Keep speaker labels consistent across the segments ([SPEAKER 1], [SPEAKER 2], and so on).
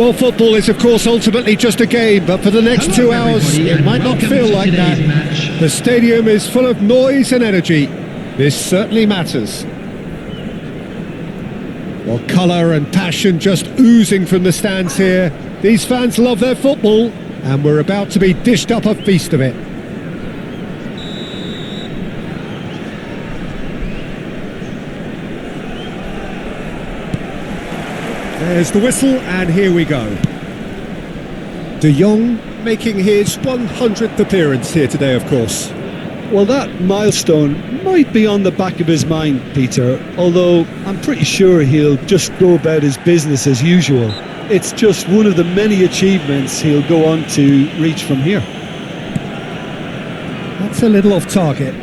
[SPEAKER 1] Well, football is, of course, ultimately just a game, but for the next 2 hours, it might not feel like that. The stadium is full of noise and energy. This certainly matters. Well, colour and passion just oozing from the stands here. These fans love their football, and we're about to be dished up a feast of it. There's the whistle, and here we go. De Jong making his 100th appearance here today, of course.
[SPEAKER 2] Well, that milestone might be on the back of his mind, Peter, although I'm pretty sure he'll just go about his business as usual. It's just one of the many achievements he'll go on to reach from here.
[SPEAKER 1] That's a little off target.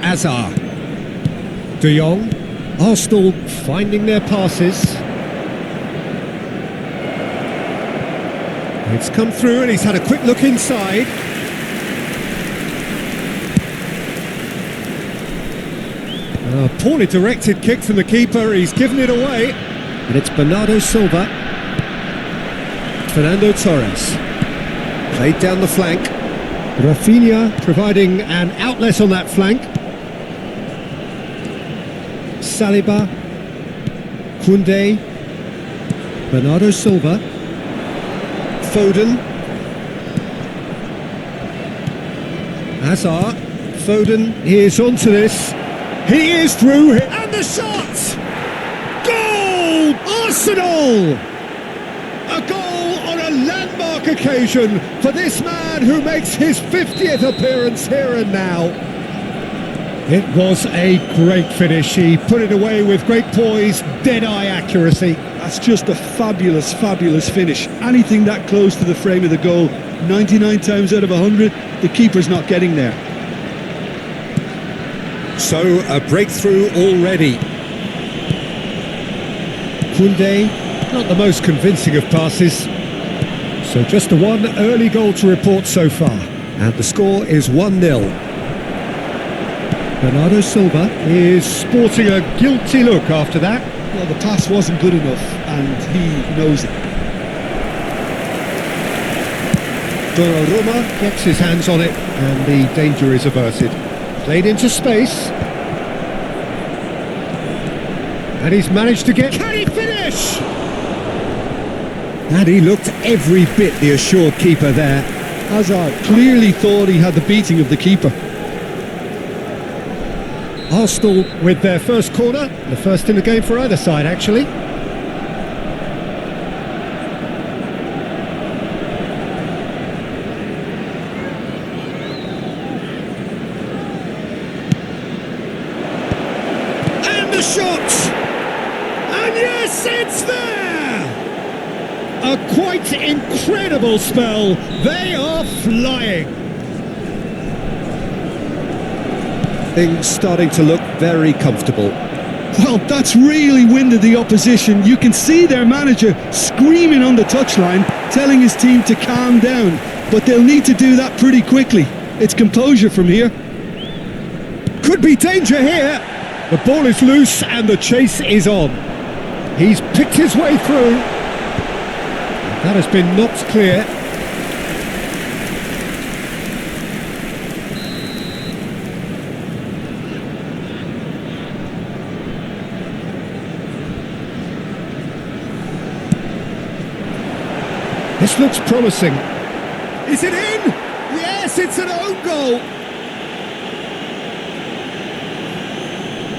[SPEAKER 1] Hazard. De Jong. Arsenal finding their passes. It's come through and he's had a quick look inside. A poorly directed kick from the keeper, he's given it away. And it's Bernardo Silva. Fernando Torres. Played down the flank. Rafinha providing an outlet on that flank. Saliba, Koundé, Bernardo Silva, Foden, Hazard, Foden is onto this, he is through, and the shot! Goal! Arsenal! A goal on a landmark occasion for this man who makes his 50th appearance here and now. It was a great finish. He put it away with great poise, dead-eye accuracy.
[SPEAKER 2] That's just a fabulous, fabulous finish. Anything that close to the frame of the goal, 99 times out of 100, the keeper's not getting there.
[SPEAKER 1] So, a breakthrough already. Koundé, not the most convincing of passes. So just the one early goal to report so far. And the score is 1-0. Bernardo Silva is sporting a guilty look after that.
[SPEAKER 2] Well, the pass wasn't good enough, and he knows it.
[SPEAKER 1] Donnarumma gets his hands on it, and the danger is averted. Played into space. And he's managed to get... Can he finish? And he looked every bit the assured keeper there.
[SPEAKER 2] Hazard clearly thought he had the beating of the keeper.
[SPEAKER 1] Arsenal with their first corner, the first in the game for either side actually. And the shot! And yes, it's there! A quite incredible spell, they are flying! Things starting to look very comfortable.
[SPEAKER 2] Well, that's really winded the opposition. You can see their manager screaming on the touchline, telling his team to calm down. But they'll need to do that pretty quickly. It's composure from here.
[SPEAKER 1] Could be danger here. The ball is loose and the chase is on. He's picked his way through. That has been knocked clear. This looks promising. Is it in? Yes, it's an own goal.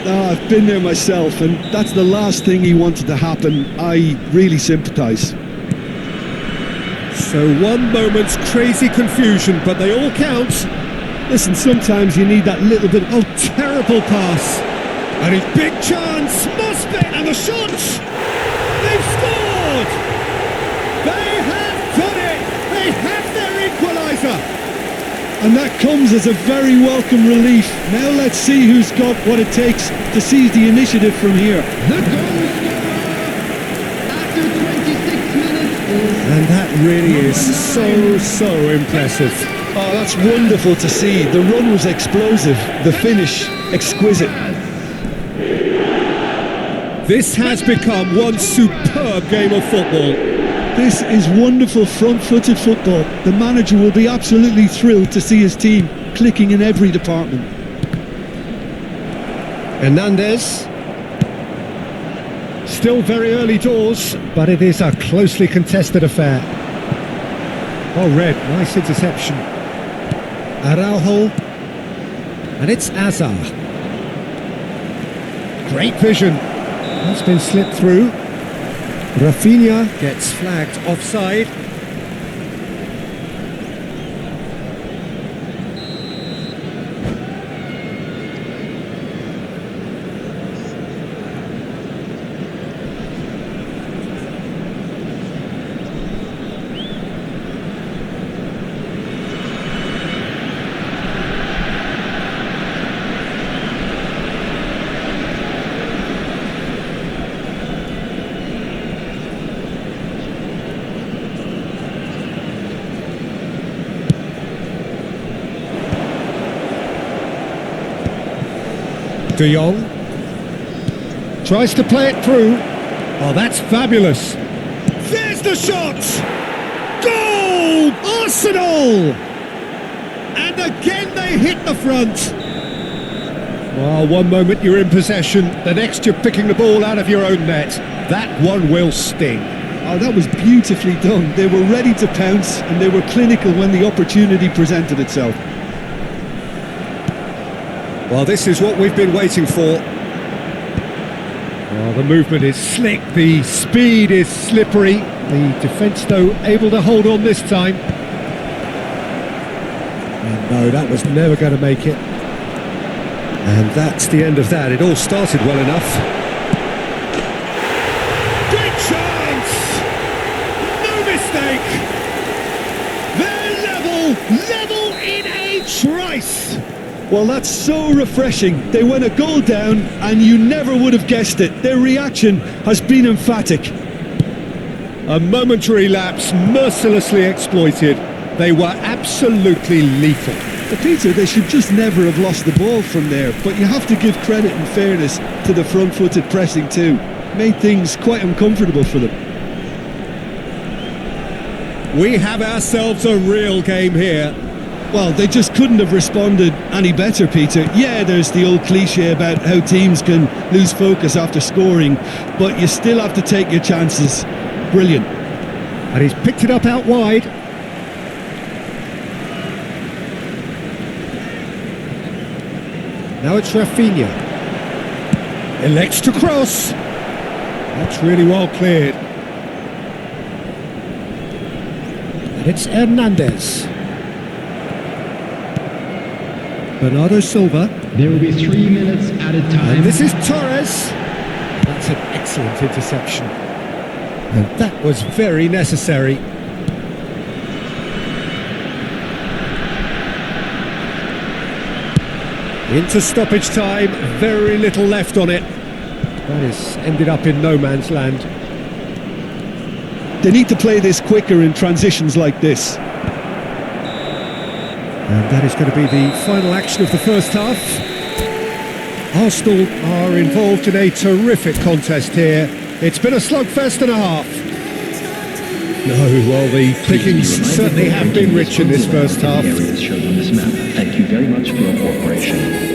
[SPEAKER 2] Oh, I've been there myself, and that's the last thing he wanted to happen. I really sympathise.
[SPEAKER 1] So one moment's crazy confusion, but they all count.
[SPEAKER 2] Listen, sometimes you need that little bit.
[SPEAKER 1] Oh, terrible pass. And his big chance, must be, and the shot! They've scored! They have done it! They have their equaliser!
[SPEAKER 2] And that comes as a very welcome relief. Now let's see who's got what it takes to seize the initiative from here.
[SPEAKER 3] The goal scorer after 26 minutes is...
[SPEAKER 1] And that really is so impressive.
[SPEAKER 2] Oh, that's wonderful to see. The run was explosive, the finish exquisite.
[SPEAKER 1] This has become one superb game of football.
[SPEAKER 2] This is wonderful front-footed football. The manager will be absolutely thrilled to see his team clicking in every department.
[SPEAKER 1] Hernandez. Still very early doors, but it is a closely contested affair. Oh, Red, nice interception. Araujo. And it's Azar. Great vision. That's been slipped through. Rafinha gets flagged offside. De Jong tries to play it through. Oh, that's fabulous. There's the shot! Goal! Arsenal! And again they hit the front. Well, one moment you're in possession, the next you're picking the ball out of your own net. That one will sting.
[SPEAKER 2] Oh, that was beautifully done. They were ready to pounce and they were clinical when the opportunity presented itself.
[SPEAKER 1] Well, this is what we've been waiting for. Well, the movement is slick, the speed is slippery. The defence, though, able to hold on this time. And no, that was never going to make it. And that's the end of that. It all started well enough. Great chance! No mistake! They're level in a trice!
[SPEAKER 2] Well, that's so refreshing. They went a goal down and you never would have guessed it. Their reaction has been emphatic.
[SPEAKER 1] A momentary lapse mercilessly exploited. They were absolutely lethal.
[SPEAKER 2] But Peter, they should just never have lost the ball from there. But you have to give credit and fairness to the front-footed pressing too. Made things quite uncomfortable for them.
[SPEAKER 1] We have ourselves a real game here.
[SPEAKER 2] Well, they just couldn't have responded any better, Peter. Yeah, there's the old cliche about how teams can lose focus after scoring, but you still have to take your chances. Brilliant.
[SPEAKER 1] And he's picked it up out wide. Now it's Rafinha. Elects to cross. That's really well cleared. And it's Hernandez. Bernardo Silva.
[SPEAKER 3] There will be 3 minutes added time.
[SPEAKER 1] And this is Torres. That's an excellent interception. And that was very necessary. Into stoppage time, very little left on it. That has ended up in no man's land.
[SPEAKER 2] They need to play this quicker in transitions like this.
[SPEAKER 1] And that is going to be the final action of the first half. Arsenal are involved in a terrific contest here. It's been a slugfest and a half. No, well, the pickings certainly have been rich in this first half.
[SPEAKER 4] Areas shown on this map. Thank you very much for your cooperation.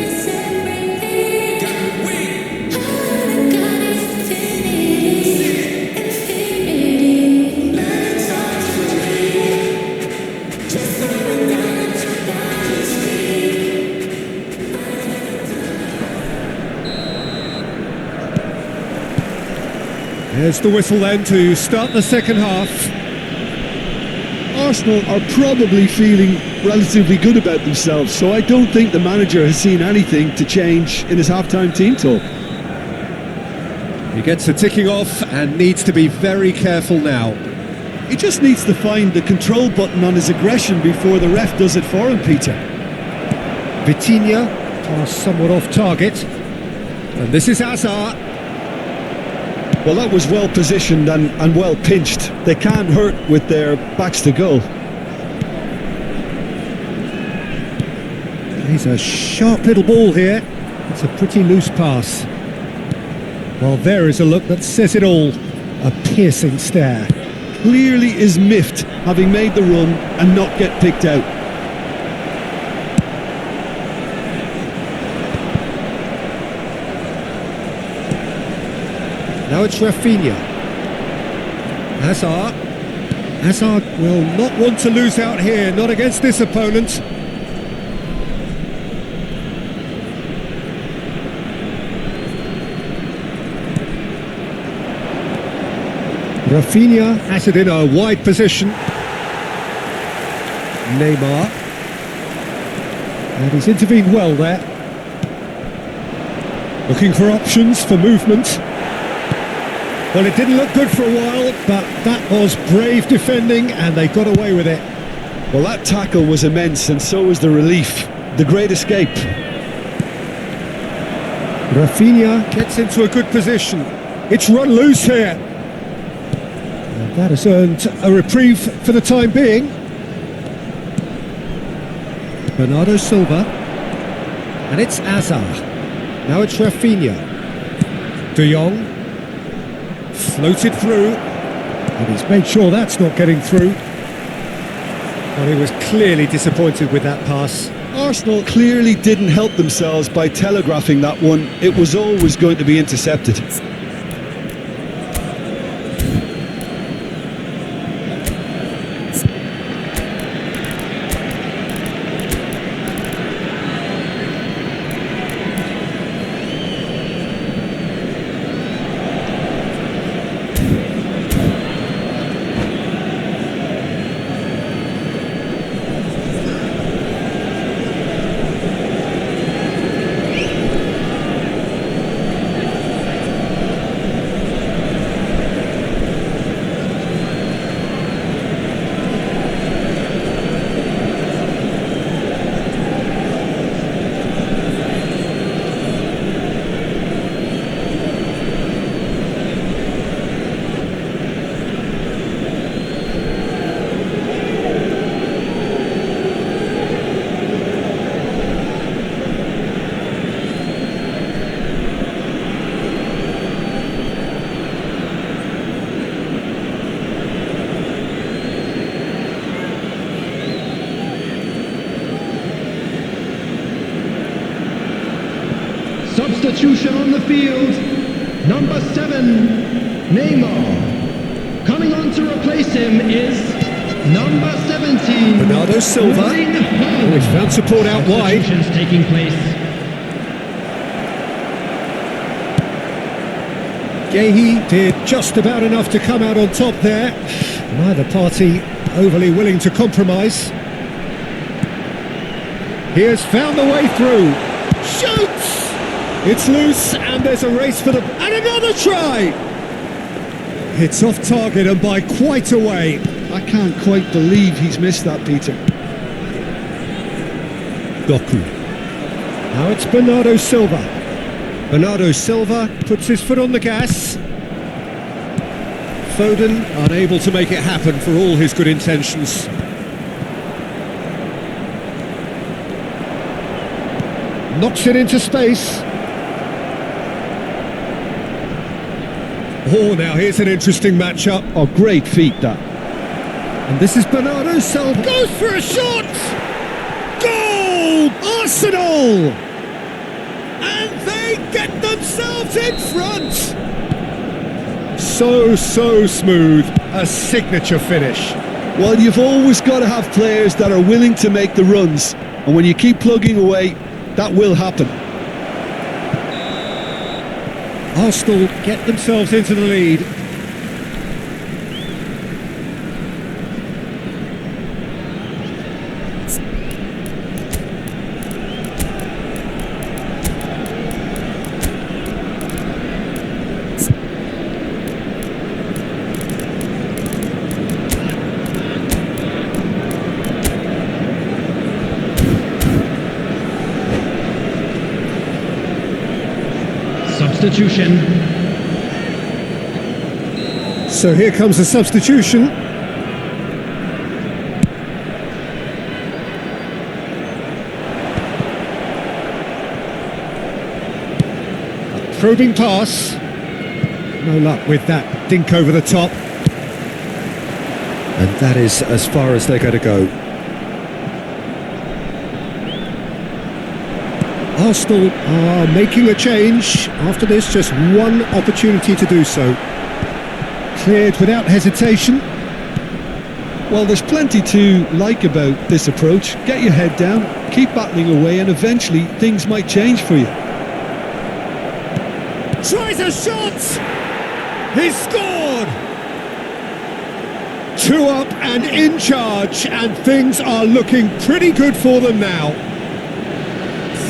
[SPEAKER 1] There's the whistle then to start the second half.
[SPEAKER 2] Arsenal are probably feeling relatively good about themselves, so I don't think the manager has seen anything to change in his half-time team talk.
[SPEAKER 1] He gets a ticking off and needs to be very careful now.
[SPEAKER 2] He just needs to find the control button on his aggression before the ref does it for him, Peter.
[SPEAKER 1] Vitinha passed somewhat off target. And this is Azar.
[SPEAKER 2] Well, that was well positioned and well pinched. They can't hurt with their backs to goal.
[SPEAKER 1] He's a sharp little ball here. It's a pretty loose pass. Well, there is a look that says it all. A piercing stare.
[SPEAKER 2] Clearly is miffed, having made the run and not get picked out.
[SPEAKER 1] Now it's Rafinha. Hazard. Hazard will not want to lose out here, not against this opponent. Rafinha has it in a wide position. Neymar. And he's intervened well there. Looking for options for movement. Well, it didn't look good for a while, but that was brave defending and they got away with it.
[SPEAKER 2] Well, that tackle was immense, and so was the relief. The great escape.
[SPEAKER 1] Rafinha gets into a good position. It's run loose here. And that has earned a reprieve for the time being. Bernardo Silva. And it's Hazard. Now it's Rafinha. De Jong. Floated through. And he's made sure that's not getting through. Well, he was clearly disappointed with that pass.
[SPEAKER 2] Arsenal clearly didn't help themselves by telegraphing that one. It was always going to be intercepted.
[SPEAKER 3] Substitution on the field. Number 7, Neymar. Coming on to replace him is number 17,
[SPEAKER 1] Bernardo Silva. Oh, he's found support out wide.
[SPEAKER 3] Substitutions taking place.
[SPEAKER 1] Gehi did just about enough to come out on top there. Neither party overly willing to compromise. He has found the way through. Shoots! It's loose and there's a race for the... And another try! It's off target and by quite a way.
[SPEAKER 2] I can't quite believe he's missed that, Peter.
[SPEAKER 1] Doku. Now it's Bernardo Silva. Bernardo Silva puts his foot on the gas. Foden unable to make it happen for all his good intentions. Knocks it into space. Oh, now here's an interesting matchup.
[SPEAKER 2] Oh, great feat, that.
[SPEAKER 1] And this is Bernardo Silva. Goes for a shot! Goal! Arsenal! And they get themselves in front! So smooth. A signature finish.
[SPEAKER 2] Well, you've always got to have players that are willing to make the runs. And when you keep plugging away, that will happen.
[SPEAKER 1] Arsenal get themselves into the lead.
[SPEAKER 3] Substitution.
[SPEAKER 1] So here comes the substitution. A probing pass. No luck with that dink over the top. And that is as far as they're going to go. Arsenal are making a change. After this, just one opportunity to do so. Cleared without hesitation.
[SPEAKER 2] Well, there's plenty to like about this approach. Get your head down, keep battling away, and eventually things might change for you.
[SPEAKER 1] Tries a shot! He's scored! 2 up and in charge, and things are looking pretty good for them now.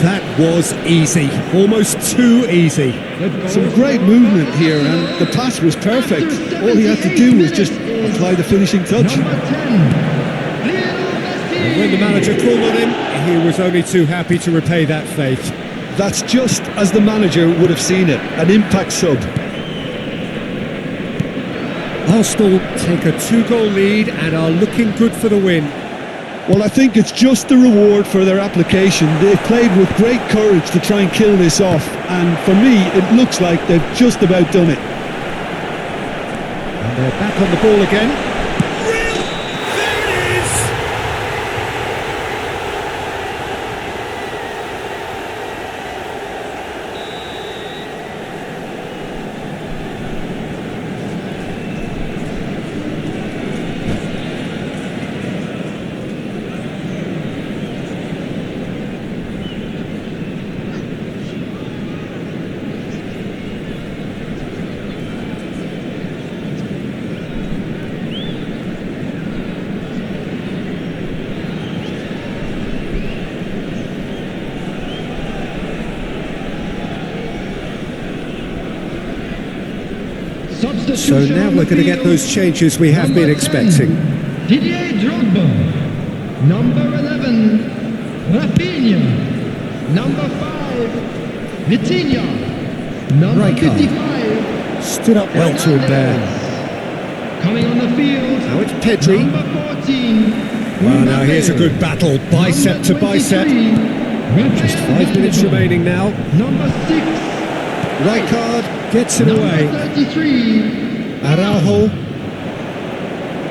[SPEAKER 1] That was easy, almost too easy.
[SPEAKER 2] Some great movement here, and the pass was perfect. All he had to do was just apply the finishing touch.
[SPEAKER 3] Number 10,
[SPEAKER 1] And when the manager called on him, he was only too happy to repay that faith.
[SPEAKER 2] That's just as the manager would have seen it, an impact sub.
[SPEAKER 1] Arsenal take a 2-goal lead and are looking good for the win.
[SPEAKER 2] Well, I think it's just the reward for their application. They played with great courage to try and kill this off, and for me, it looks like they've just about done it.
[SPEAKER 1] And they're back on the ball again. There it is! So now we're going to get those changes we have been expecting.
[SPEAKER 3] Didier Drogba. Number 11, Rafinha. Number 5, Vitinha. Number
[SPEAKER 1] Rijkaard.
[SPEAKER 3] 55,
[SPEAKER 1] Stood up well to him there.
[SPEAKER 3] coming on the field.
[SPEAKER 1] Now it's Pedri.
[SPEAKER 3] Number 14.
[SPEAKER 1] Well, now here's a good battle, bicep to bicep. Just 5 minutes remaining now.
[SPEAKER 3] Number 6.
[SPEAKER 1] Rijkaard gets it away.
[SPEAKER 3] Number 33.
[SPEAKER 1] Araujo.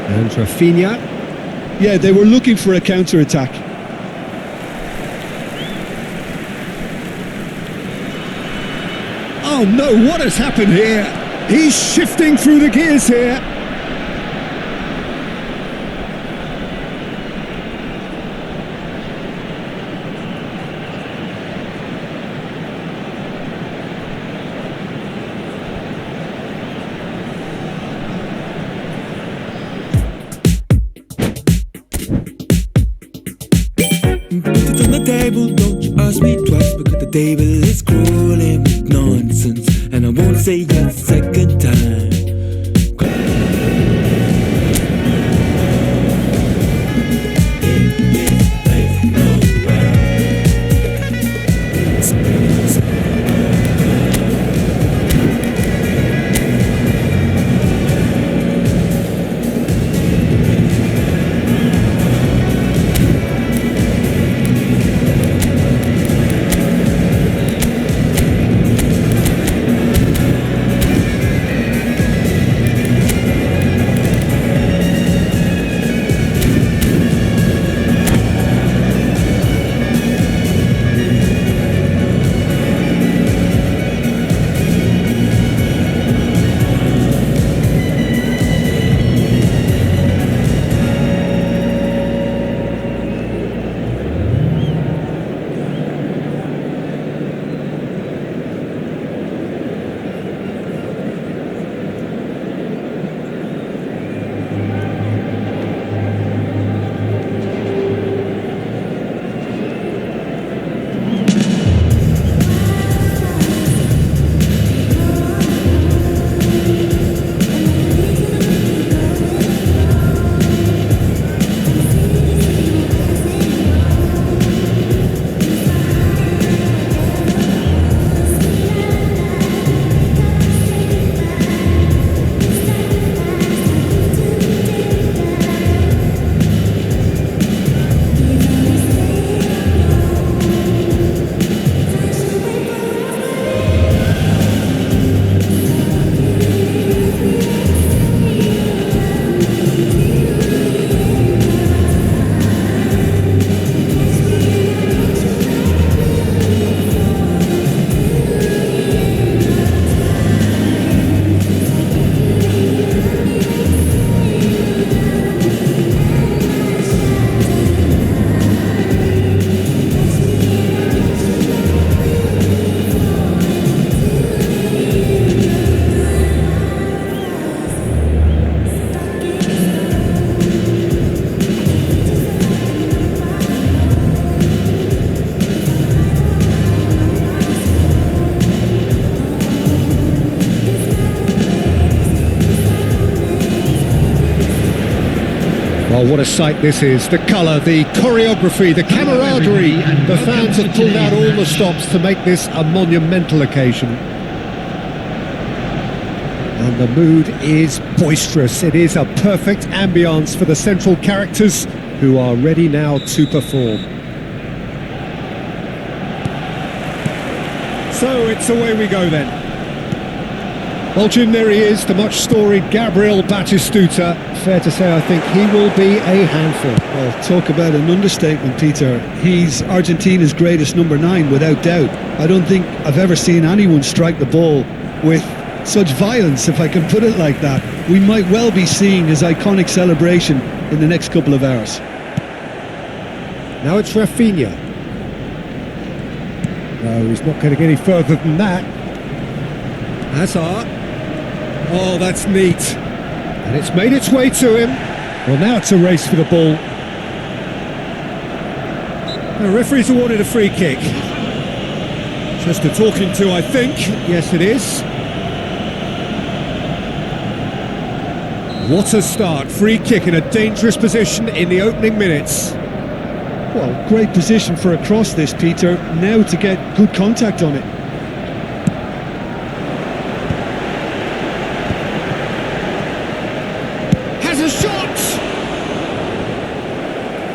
[SPEAKER 1] And Rafinha.
[SPEAKER 2] Yeah, they were looking for a counter-attack.
[SPEAKER 1] Oh no, what has happened here? He's shifting through the gears here.
[SPEAKER 5] Put it on the table, don't you ask me twice, because the table is crawling with nonsense, and I won't say it a second time.
[SPEAKER 1] Oh, what a sight this is. The colour, the choreography, the camaraderie. The fans have pulled out all the stops to make this a monumental occasion. And the mood is boisterous. It is a perfect ambience for the central characters who are ready now to perform. So it's away we go then. Well, Jim, there he is, the much-storied Gabriel Batistuta. Fair to say, I think he will be a handful.
[SPEAKER 2] Well, talk about an understatement, Peter. He's Argentina's greatest number 9, without doubt. I don't think I've ever seen anyone strike the ball with such violence, if I can put it like that. We might well be seeing his iconic celebration in the next couple of hours.
[SPEAKER 1] Now it's Rafinha. No, he's not going to get any further than that. Hazard. Oh, that's neat. And it's made its way to him. Well, now it's a race for the ball. The referee's awarded a free kick. Just a talking to, I think. Yes, it is. What a start. Free kick in a dangerous position in the opening minutes.
[SPEAKER 2] Well, great position for a cross this, Peter. Now to get good contact on it.
[SPEAKER 1] Has a shot!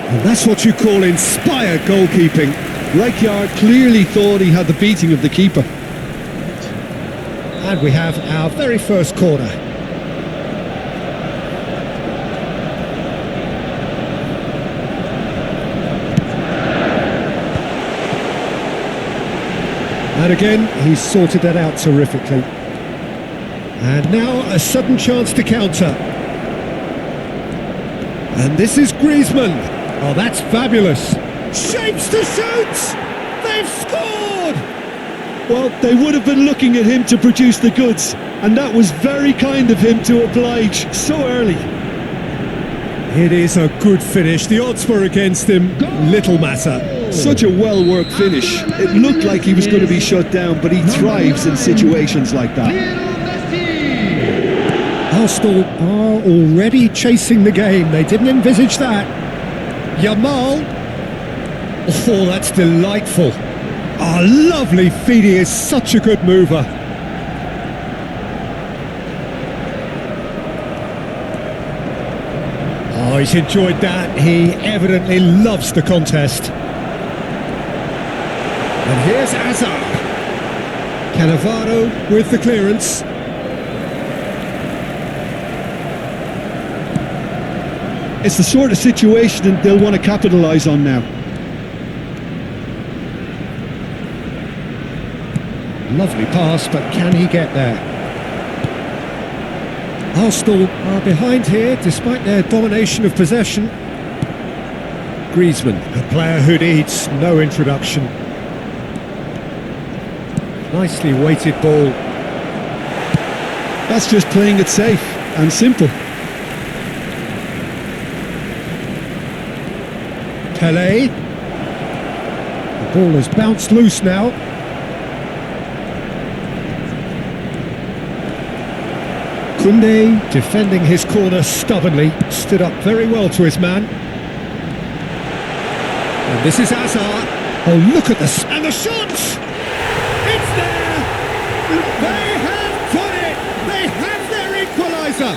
[SPEAKER 1] And that's what you call inspired goalkeeping.
[SPEAKER 2] Rijkaard clearly thought he had the beating of the keeper.
[SPEAKER 1] And we have our very first corner. And again, he's sorted that out terrifically. And now a sudden chance to counter. And this is Griezmann. Oh, that's fabulous. Shapes to shoot! They've scored!
[SPEAKER 2] Well, they would have been looking at him to produce the goods, and that was very kind of him to oblige so early.
[SPEAKER 1] It is a good finish. The odds were against him. Little matter.
[SPEAKER 2] Such a well-worked finish. It looked like he was going to be shut down, but he thrives in situations like that.
[SPEAKER 1] Arsenal are already chasing the game. They didn't envisage that. Yamal. Oh, that's delightful. Oh, lovely feed. He is such a good mover. Oh, he's enjoyed that. He evidently loves the contest. And here's Hazard. Cannavaro with the clearance.
[SPEAKER 2] It's the sort of situation that they'll want to capitalise on now.
[SPEAKER 1] Lovely pass, but can he get there? Arsenal are behind here, despite their domination of possession. Griezmann, a player who needs no introduction. Nicely weighted ball.
[SPEAKER 2] That's just playing it safe and simple.
[SPEAKER 1] Pelé. The ball has bounced loose now. Koundé, defending his corner stubbornly, stood up very well to his man. And this is Hazard. Oh, look at this. And the shot! It's there! They have got it! They have their equaliser!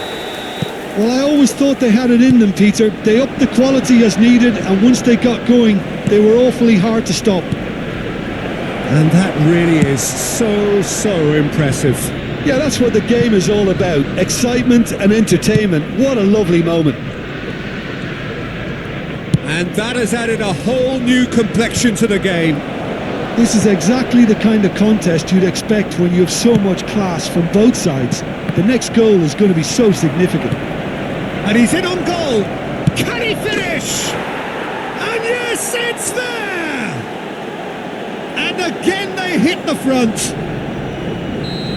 [SPEAKER 2] Well, I always thought they had it in them, Peter. They upped the quality as needed, and once they got going, they were awfully hard to stop.
[SPEAKER 1] And that really is so impressive.
[SPEAKER 2] Yeah, that's what the game is all about. Excitement and entertainment. What a lovely moment.
[SPEAKER 1] And that has added a whole new complexion to the game.
[SPEAKER 2] This is exactly the kind of contest you'd expect when you have so much class from both sides. The next goal is going to be so significant.
[SPEAKER 1] And he's in on goal. Can he finish? And yes, it's there! And again they hit the front.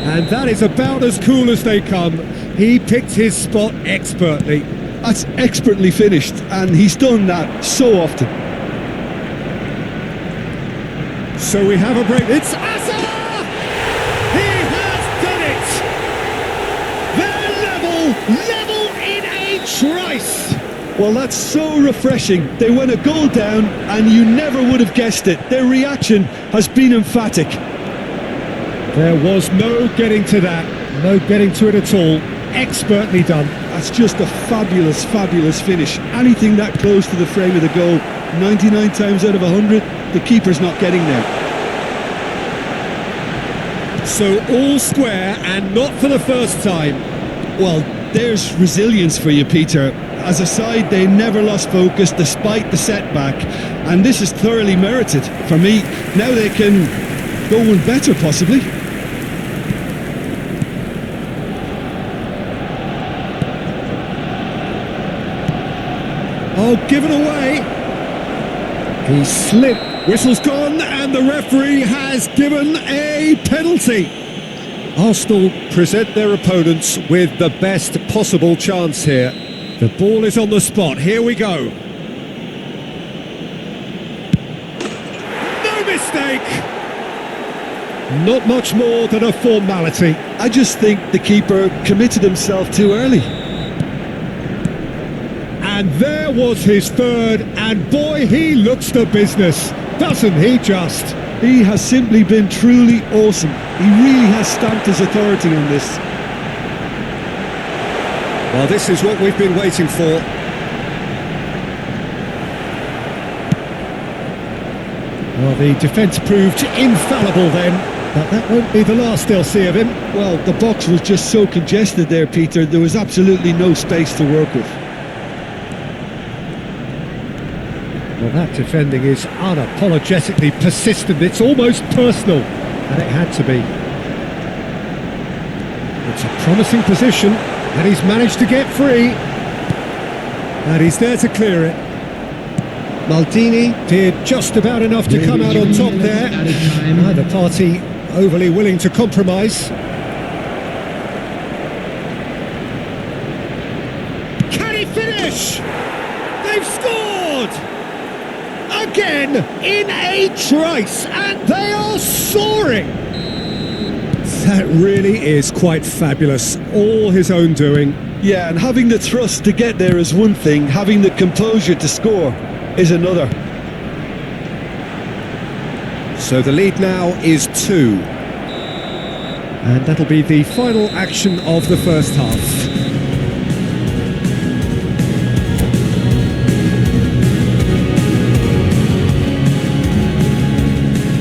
[SPEAKER 1] And that is about as cool as they come. He picked his spot expertly.
[SPEAKER 2] That's expertly finished, and he's done that so often.
[SPEAKER 1] So we have a break. It's Hazard! He has done it! They're level in a trice!
[SPEAKER 2] Well, that's so refreshing. They went a goal down and you never would have guessed it. Their reaction has been emphatic.
[SPEAKER 1] There was no getting to that, no getting to it at all. Expertly done.
[SPEAKER 2] That's just a fabulous, fabulous finish. Anything that close to the frame of the goal, 99 times out of 100, the keeper's not getting there.
[SPEAKER 1] So all square and not for the first time.
[SPEAKER 2] Well, there's resilience for you, Peter. As a side, they never lost focus despite the setback, and this is thoroughly merited. For me, now they can go one better, possibly.
[SPEAKER 1] Oh, given away. He slipped. Whistle's gone and the referee has given a penalty. Arsenal present their opponents with the best possible chance here. The ball is on the spot. Here we go. No mistake. Not much more than a formality.
[SPEAKER 2] I just think the keeper committed himself too early.
[SPEAKER 1] And there was his third, and boy, he looks the business, doesn't he just?
[SPEAKER 2] He has simply been truly awesome. He really has stamped his authority on this.
[SPEAKER 1] Well, this is what we've been waiting for. Well, the defence proved infallible then, but that won't be the last they'll see of him.
[SPEAKER 2] Well, the box was just so congested there, Peter. There was absolutely no space to work with.
[SPEAKER 1] Well, that defending is unapologetically persistent. It's almost personal, and it had to be. It's a promising position, and he's managed to get free. And he's there to clear it. Maldini did just about enough to come out on top there. Neither party overly willing to compromise. Can he finish? They've scored! Again, in a trice, and they are soaring! That really is quite fabulous, all his own doing.
[SPEAKER 2] Yeah, and having the thrust to get there is one thing, having the composure to score is another.
[SPEAKER 1] So the lead now is 2. And that'll be the final action of the first half.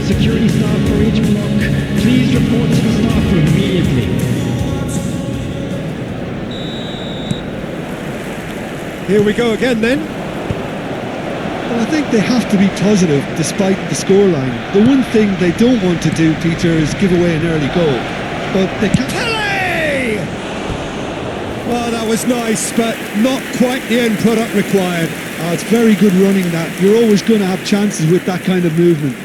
[SPEAKER 3] Security staff for each block, please report to the staff room immediately.
[SPEAKER 1] Here we go again then.
[SPEAKER 2] Well, I think they have to be positive despite the scoreline. The one thing they don't want to do, Peter, is give away an early goal. But they can't.
[SPEAKER 1] Pele! Well, that was nice, but not quite the end product required.
[SPEAKER 2] Oh, it's very good running that. You're always going to have chances with that kind of movement.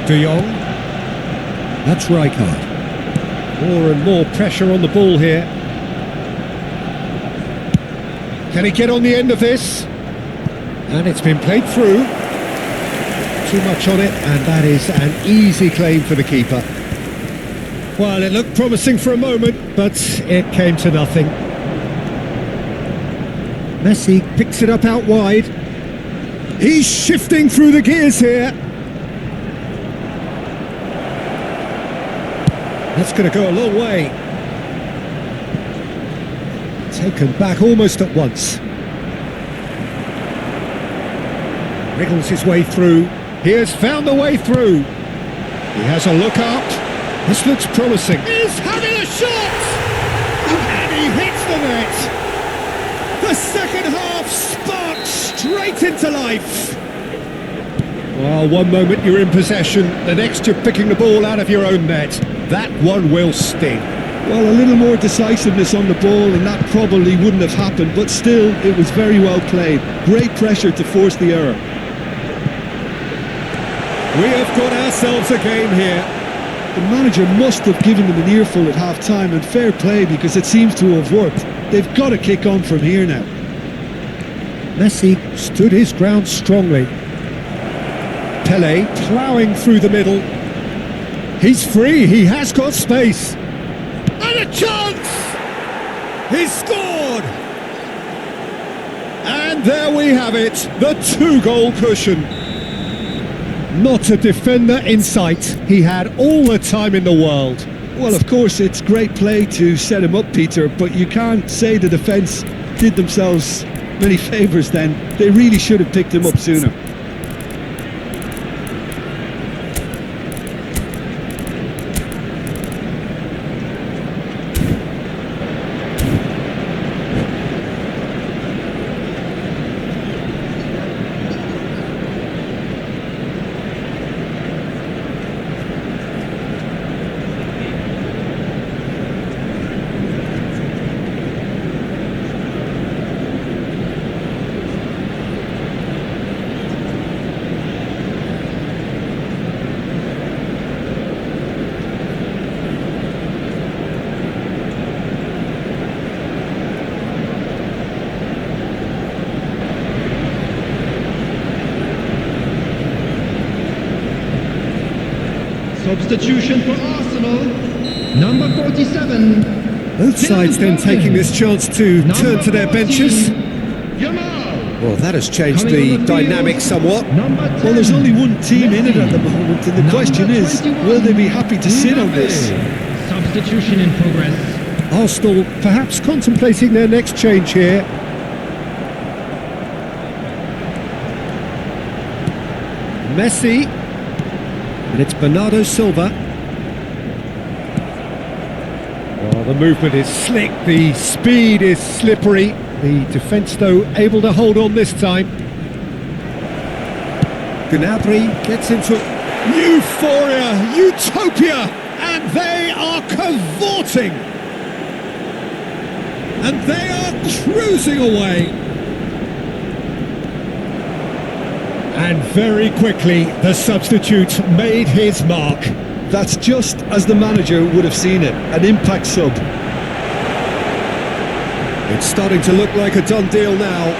[SPEAKER 1] De Jong. That's Rijkaard. More and more pressure on the ball here. Can he get on the end of this? And it's been played through. Too much on it, and that is an easy claim for the keeper. Well, it looked promising for a moment, but it came to nothing. Messi picks it up out wide. He's shifting through the gears here. That's going to go a long way. Taken back almost at once. Wriggles his way through. He has found the way through. He has a look up. This looks promising. He's having a shot! And he hits the net. The second half sparks straight into life. Well, one moment you're in possession, the next you're picking the ball out of your own net. That one will sting.
[SPEAKER 2] Well, a little more decisiveness on the ball and that probably wouldn't have happened, but still, it was very well played. Great pressure to force the error.
[SPEAKER 1] We have got ourselves a game here.
[SPEAKER 2] The manager must have given them an earful at half-time, and fair play because it seems to have worked. They've got to kick on from here now.
[SPEAKER 1] Messi stood his ground strongly. Tele ploughing through the middle. He's free, he has got space. And a chance! He's scored! And there we have it, the 2-goal cushion. Not a defender in sight, he had all the time in the world.
[SPEAKER 2] Well, of course, it's great play to set him up, Peter, but you can't say the defence did themselves many favours then. They really should have picked him up sooner.
[SPEAKER 3] Substitution for Arsenal, number 47.
[SPEAKER 1] Both sides then taking this chance to turn to their benches. Well, that has changed the dynamic somewhat.
[SPEAKER 2] Well, there's only one team in it at the moment, and the question is, will they be happy to sit on this?
[SPEAKER 3] Substitution in progress.
[SPEAKER 1] Arsenal perhaps contemplating their next change here. Messi. And it's Bernardo Silva. Well, the movement is slick, the speed is slippery. The defence, though, able to hold on this time. Gnabry gets into euphoria, utopia, and they are cavorting. And they are cruising away. And very quickly, the substitute made his mark.
[SPEAKER 2] That's just as the manager would have seen it, an impact sub.
[SPEAKER 1] It's starting to look like a done deal now.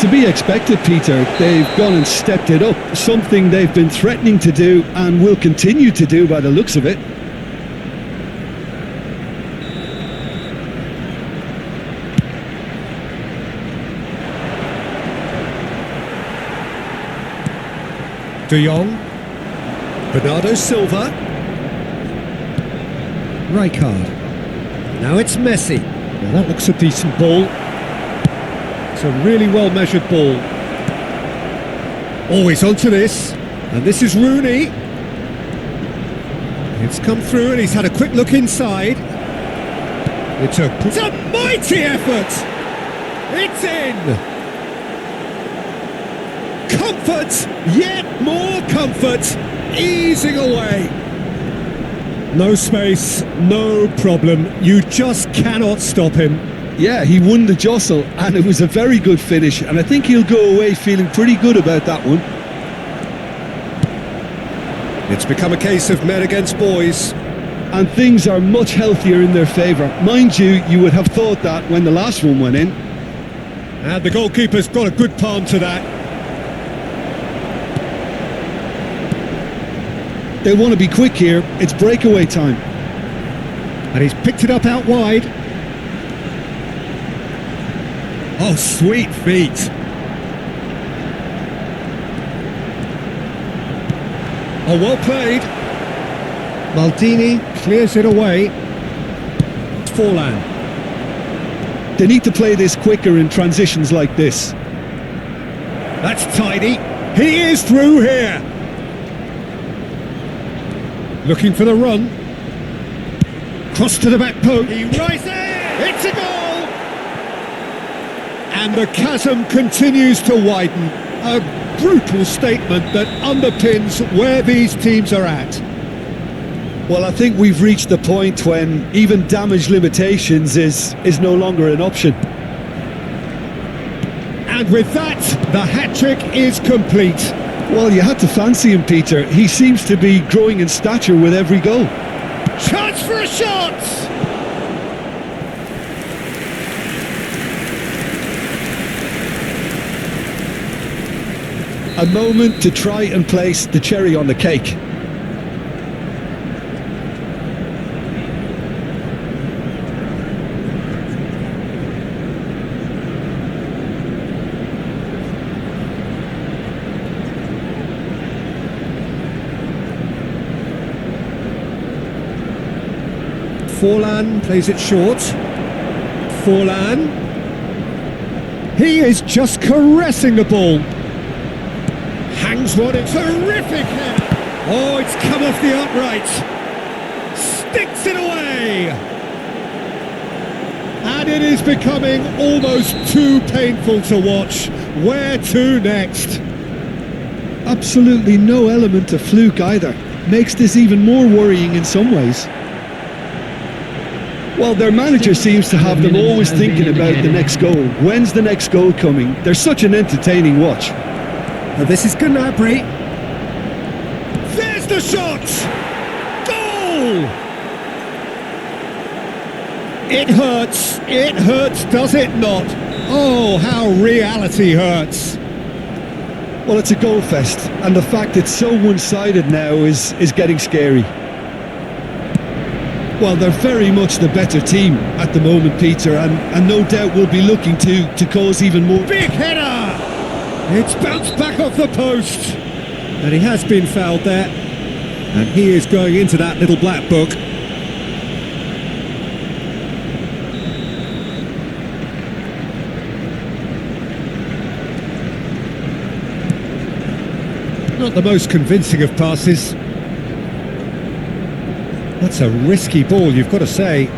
[SPEAKER 2] To be expected, Peter. They've gone and stepped it up, something they've been threatening to do and will continue to do by the looks of it.
[SPEAKER 1] De Jong, Bernardo Silva, Rijkaard. Now it's Messi. Well, that looks a decent ball. It's a really well measured ball. Always onto this, and this is Rooney. It's come through and he's had a quick look inside. It's a mighty effort. It's in. Comfort, yet more comfort, easing away. No space, no problem. You just cannot stop him.
[SPEAKER 2] Yeah, he won the jostle, and it was a very good finish, and I think he'll go away feeling pretty good about that one.
[SPEAKER 1] It's become a case of men against boys.
[SPEAKER 2] And things are much healthier in their favour. Mind you, you would have thought that when the last one went in.
[SPEAKER 1] And the goalkeeper's got a good palm to that.
[SPEAKER 2] They want to be quick here. It's breakaway time.
[SPEAKER 1] And he's picked it up out wide. Oh, sweet feet. Oh, well played. Maldini clears it away. Forlan.
[SPEAKER 2] They need to play this quicker in transitions like this.
[SPEAKER 1] That's tidy. He is through here. Looking for the run. Cross to the back post. He rises. It's a goal. And the chasm continues to widen. A brutal statement that underpins where these teams are at.
[SPEAKER 2] Well, I think we've reached the point when even damage limitations is no longer an option.
[SPEAKER 1] And with that, the hat-trick is complete.
[SPEAKER 2] Well, you had to fancy him, Peter. He seems to be growing in stature with every goal.
[SPEAKER 1] Chance for a shot!
[SPEAKER 2] A moment to try and place the cherry on the cake.
[SPEAKER 1] Forlan plays it short. Forlan. He is just caressing the ball. Hangs one. It's terrific header. Oh, it's come off the upright. Sticks it away. And it is becoming almost too painful to watch. Where to next?
[SPEAKER 2] Absolutely no element of fluke either. Makes this even more worrying in some ways. Well, their manager seems to have them always thinking about the next goal. When's the next goal coming? They're such an entertaining watch.
[SPEAKER 1] Well, this is Gnabry. There's the shot! Goal! It hurts, does it not? Oh, how reality hurts.
[SPEAKER 2] Well, it's a goal fest, and the fact it's so one-sided now is getting scary. Well, they're very much the better team at the moment, Peter, and no doubt will be looking to cause even more.
[SPEAKER 1] Big header! It's bounced back off the post. And he has been fouled there. And he is going into that little black book. Not the most convincing of passes. That's a risky ball, you've got to say.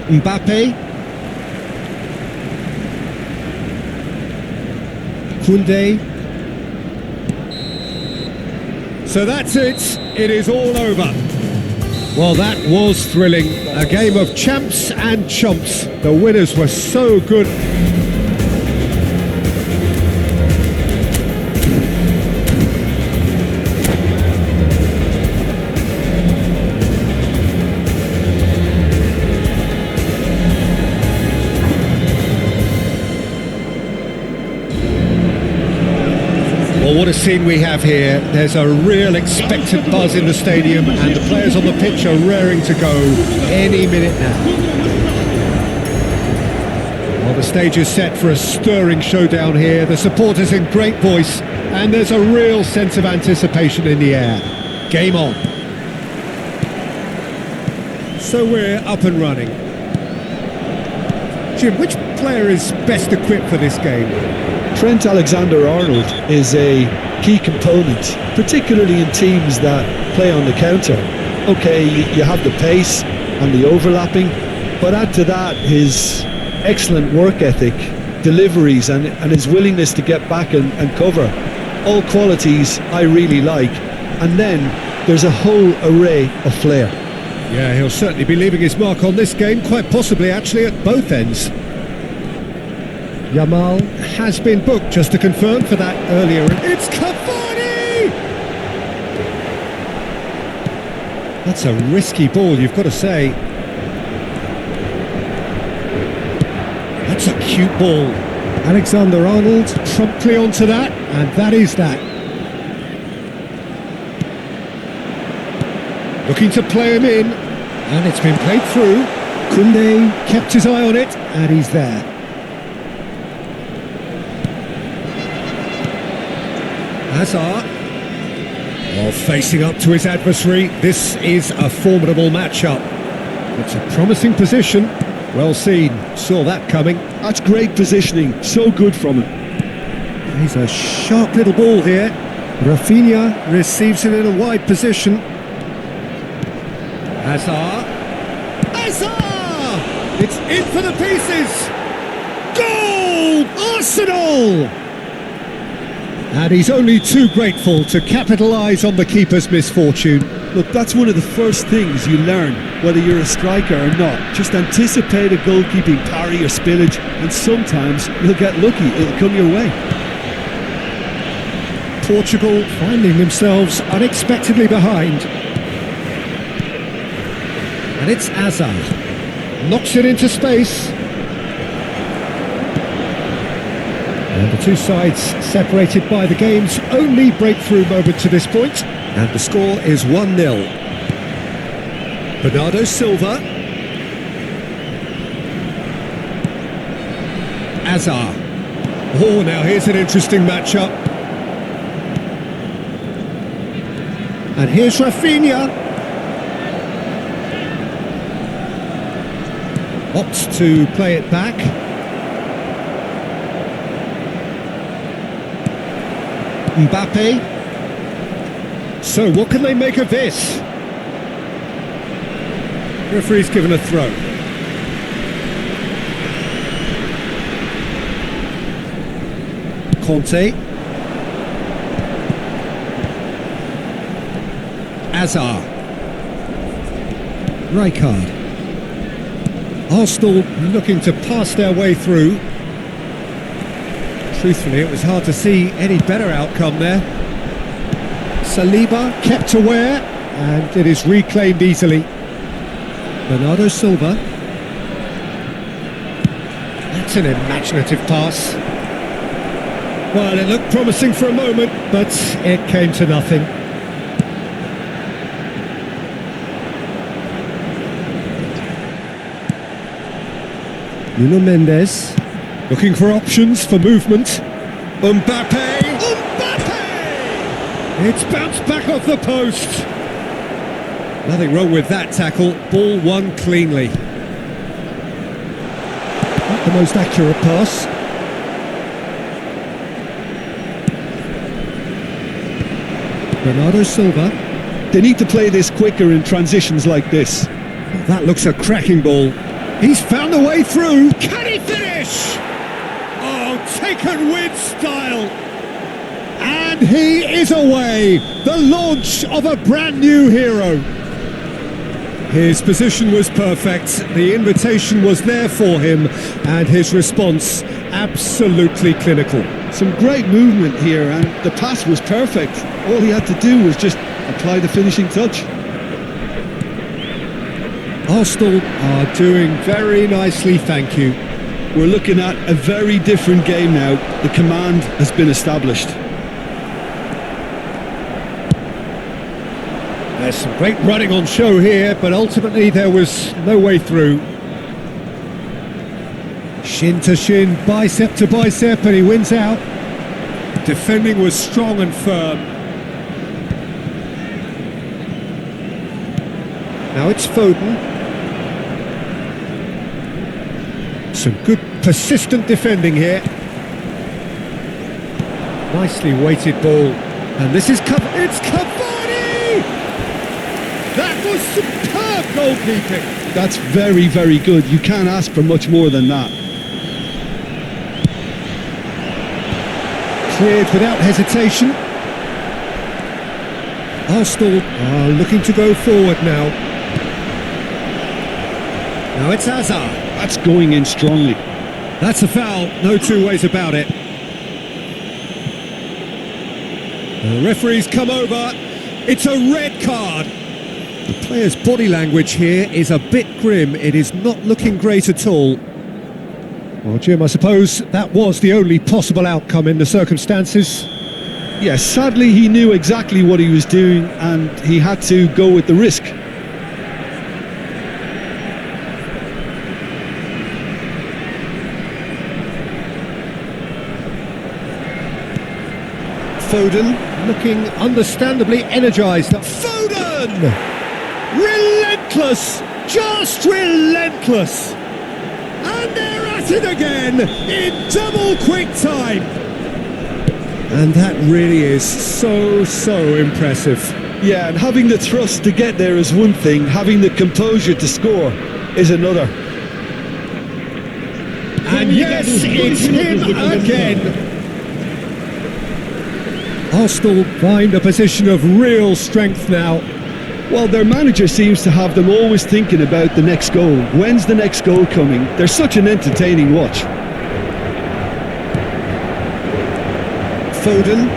[SPEAKER 1] Mbappe. Koundé. So that's it. It is all over. Well, that was thrilling. A game of champs and chumps. The winners were so good. Well, what a scene we have here. There's a real expectant buzz in the stadium and the players on the pitch are raring to go any minute now. Well, the stage is set for a stirring showdown here. The supporters in great voice and there's a real sense of anticipation in the air. Game on. So we're up and running. Jim, which player is best equipped for this game?
[SPEAKER 2] Trent Alexander-Arnold is a key component, particularly in teams that play on the counter. Okay, you have the pace and the overlapping, but add to that his excellent work ethic, deliveries and his willingness to get back and cover. All qualities I really like. And then there's a whole array of flair.
[SPEAKER 1] Yeah, he'll certainly be leaving his mark on this game, quite possibly actually at both ends. Yamal has been booked, just to confirm, for that earlier. It's Cavani! That's a risky ball, you've got to say. That's a cute ball. Alexander-Arnold promptly onto that, and that is that. Looking to play him in, and it's been played through. Koundé kept his eye on it, and he's there. Hazard. While facing up to his adversary, this is a formidable matchup. It's a promising position. Well seen, saw that coming.
[SPEAKER 2] That's great positioning, so good from him.
[SPEAKER 1] He's a sharp little ball here. Rafinha receives it in a wide position. Hazard. Hazard! It's in for the pieces! Goal! Arsenal! And he's only too grateful to capitalise on the keeper's misfortune.
[SPEAKER 2] Look, that's one of the first things you learn, whether you're a striker or not. Just anticipate a goalkeeping parry or spillage, and sometimes you'll get lucky, it'll come your way.
[SPEAKER 1] Portugal finding themselves unexpectedly behind. And it's Hazard. Knocks it into space. And The two sides separated by the game's only breakthrough moment to this point, and the score is 1-0. Bernardo Silva. Azar. Oh, now here's an interesting matchup. And here's Rafinha. Opts to play it back. Mbappe. So what can they make of this? Referee's given a throw. Conte. Azar. Rijkaard. Arsenal looking to pass their way through. Truthfully, it was hard to see any better outcome there. Saliba kept aware, and it is reclaimed easily. Bernardo Silva. That's an imaginative pass. Well, it looked promising for a moment, but it came to nothing. Nuno Mendes, looking for options for movement. Mbappe! Mbappe! It's bounced back off the post. Nothing wrong with that tackle. Ball won cleanly. Not the most accurate pass. Bernardo Silva.
[SPEAKER 2] They need to play this quicker in transitions like this.
[SPEAKER 1] That looks a cracking ball. He's found a way through. Can he finish? Oh, taken with style. And he is away. The launch of a brand new hero. His position was perfect. The invitation was there for him, and his response absolutely clinical.
[SPEAKER 2] Some great movement here, and the pass was perfect. All he had to do was just apply the finishing touch.
[SPEAKER 1] Arsenal are doing very nicely, thank you.
[SPEAKER 2] We're looking at a very different game now. The command has been established.
[SPEAKER 1] There's some great running on show here, but ultimately there was no way through. Shin to shin, bicep to bicep, and he wins out. Defending was strong and firm. Now it's Foden. Some good persistent defending here. Nicely weighted ball. And this is it's Cavani! That was superb goalkeeping.
[SPEAKER 2] That's very, very good. You can't ask for much more than that.
[SPEAKER 1] Cleared without hesitation. Arsenal are looking to go forward now. Now it's Azar.
[SPEAKER 2] That's going in strongly.
[SPEAKER 1] That's a foul, no two ways about it. The referee's come over. It's a red card. The player's body language here is a bit grim. It is not looking great at all. Well, Jim, I suppose that was the only possible outcome in the circumstances.
[SPEAKER 2] Yes, sadly he knew exactly what he was doing and he had to go with the risk.
[SPEAKER 1] Foden looking understandably energised. Foden! Relentless! Just relentless! And they're at it again in double quick time! And that really is so impressive.
[SPEAKER 2] Yeah, and having the thrust to get there is one thing, having the composure to score is another.
[SPEAKER 1] And yes, it's him again! Arsenal find a position of real strength now.
[SPEAKER 2] Well, their manager seems to have them always thinking about the next goal. When's the next goal coming? They're such an entertaining watch.
[SPEAKER 1] Foden.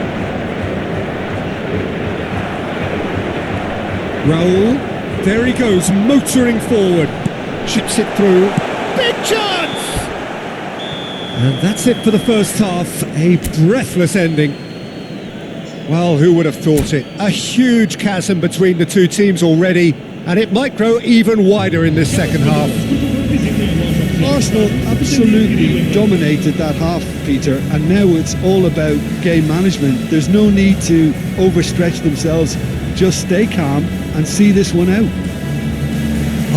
[SPEAKER 1] Raul. There he goes, motoring forward. Chips it through. Big chance! And that's it for the first half, a breathless ending. Well, who would have thought it? A huge chasm between the two teams already, and it might grow even wider in this second half.
[SPEAKER 2] Arsenal absolutely dominated that half, Peter, and now it's all about game management. There's no need to overstretch themselves. Just stay calm and see this one out.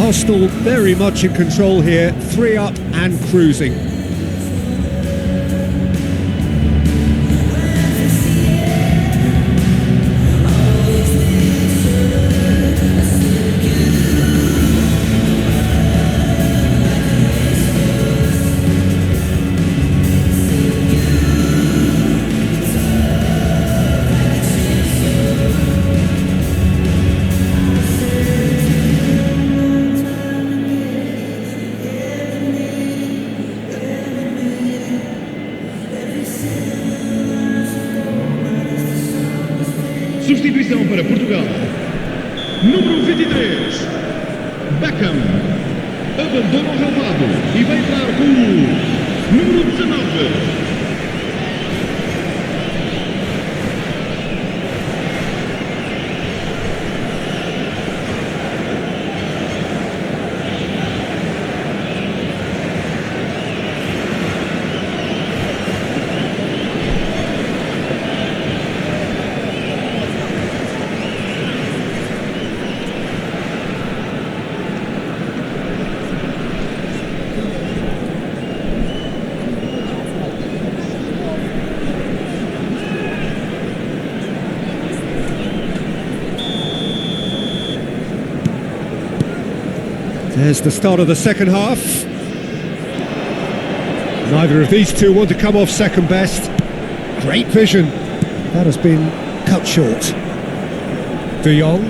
[SPEAKER 1] Arsenal very much in control here, 3 up and cruising.
[SPEAKER 3] Substituição para Portugal. Número 23. Beckham. Abandona o relvado e vai entrar com o número 19.
[SPEAKER 1] There's the start of the second half. Neither of these two want to come off second best. Great vision. That has been cut short. De Jong.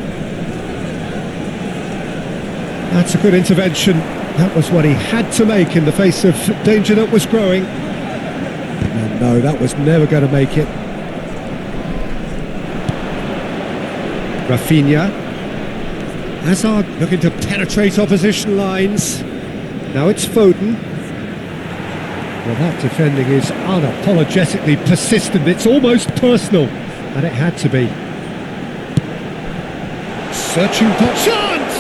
[SPEAKER 1] That's a good intervention. That was what he had to make in the face of danger that was growing. And no, that was never going to make it. Rafinha. Hazard looking to penetrate opposition lines. Now it's Foden. Well, that defending is unapologetically persistent. It's almost personal, and it had to be. Searching for chance!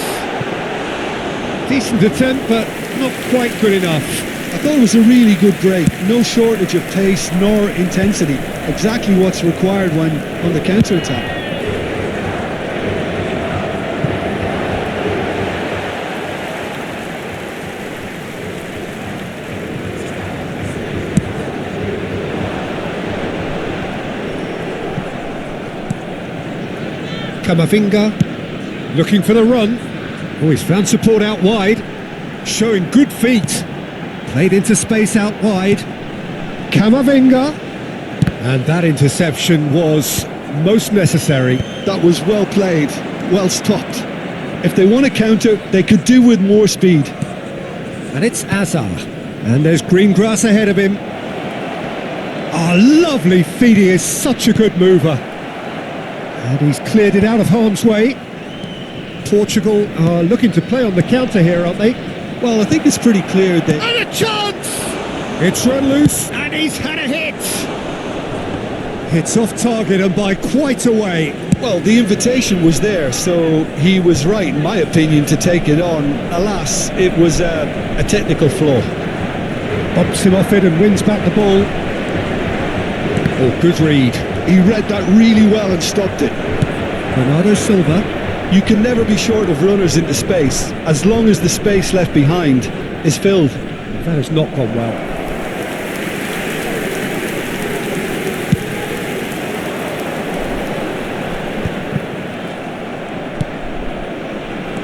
[SPEAKER 1] Decent attempt, but not quite good enough.
[SPEAKER 2] I thought it was a really good break. No shortage of pace nor intensity. Exactly what's required when on the counter-attack.
[SPEAKER 1] Camavinga looking for the run. Oh, he's found support out wide. Showing good feet. Played into space out wide. Camavinga. And that interception was most necessary.
[SPEAKER 2] That was well played, well stopped. If they want to counter, they could do with more speed.
[SPEAKER 1] And it's Hazard. And there's green grass ahead of him. Oh, lovely feet. He is such a good mover. And he's cleared it out of harm's way. Portugal are looking to play on the counter here, aren't they?
[SPEAKER 2] Well, I think it's pretty clear that...
[SPEAKER 1] And a chance! It's run loose, and he's had a hit! It's off target and by quite a way.
[SPEAKER 2] Well, the invitation was there, so he was right, in my opinion, to take it on. Alas, it was a technical flaw.
[SPEAKER 1] Bumps him off it and wins back the ball. Oh, good read.
[SPEAKER 2] He read that really well and stopped it.
[SPEAKER 1] Bernardo Silva.
[SPEAKER 2] You can never be short of runners into space, as long as the space left behind is filled.
[SPEAKER 1] That has not gone well.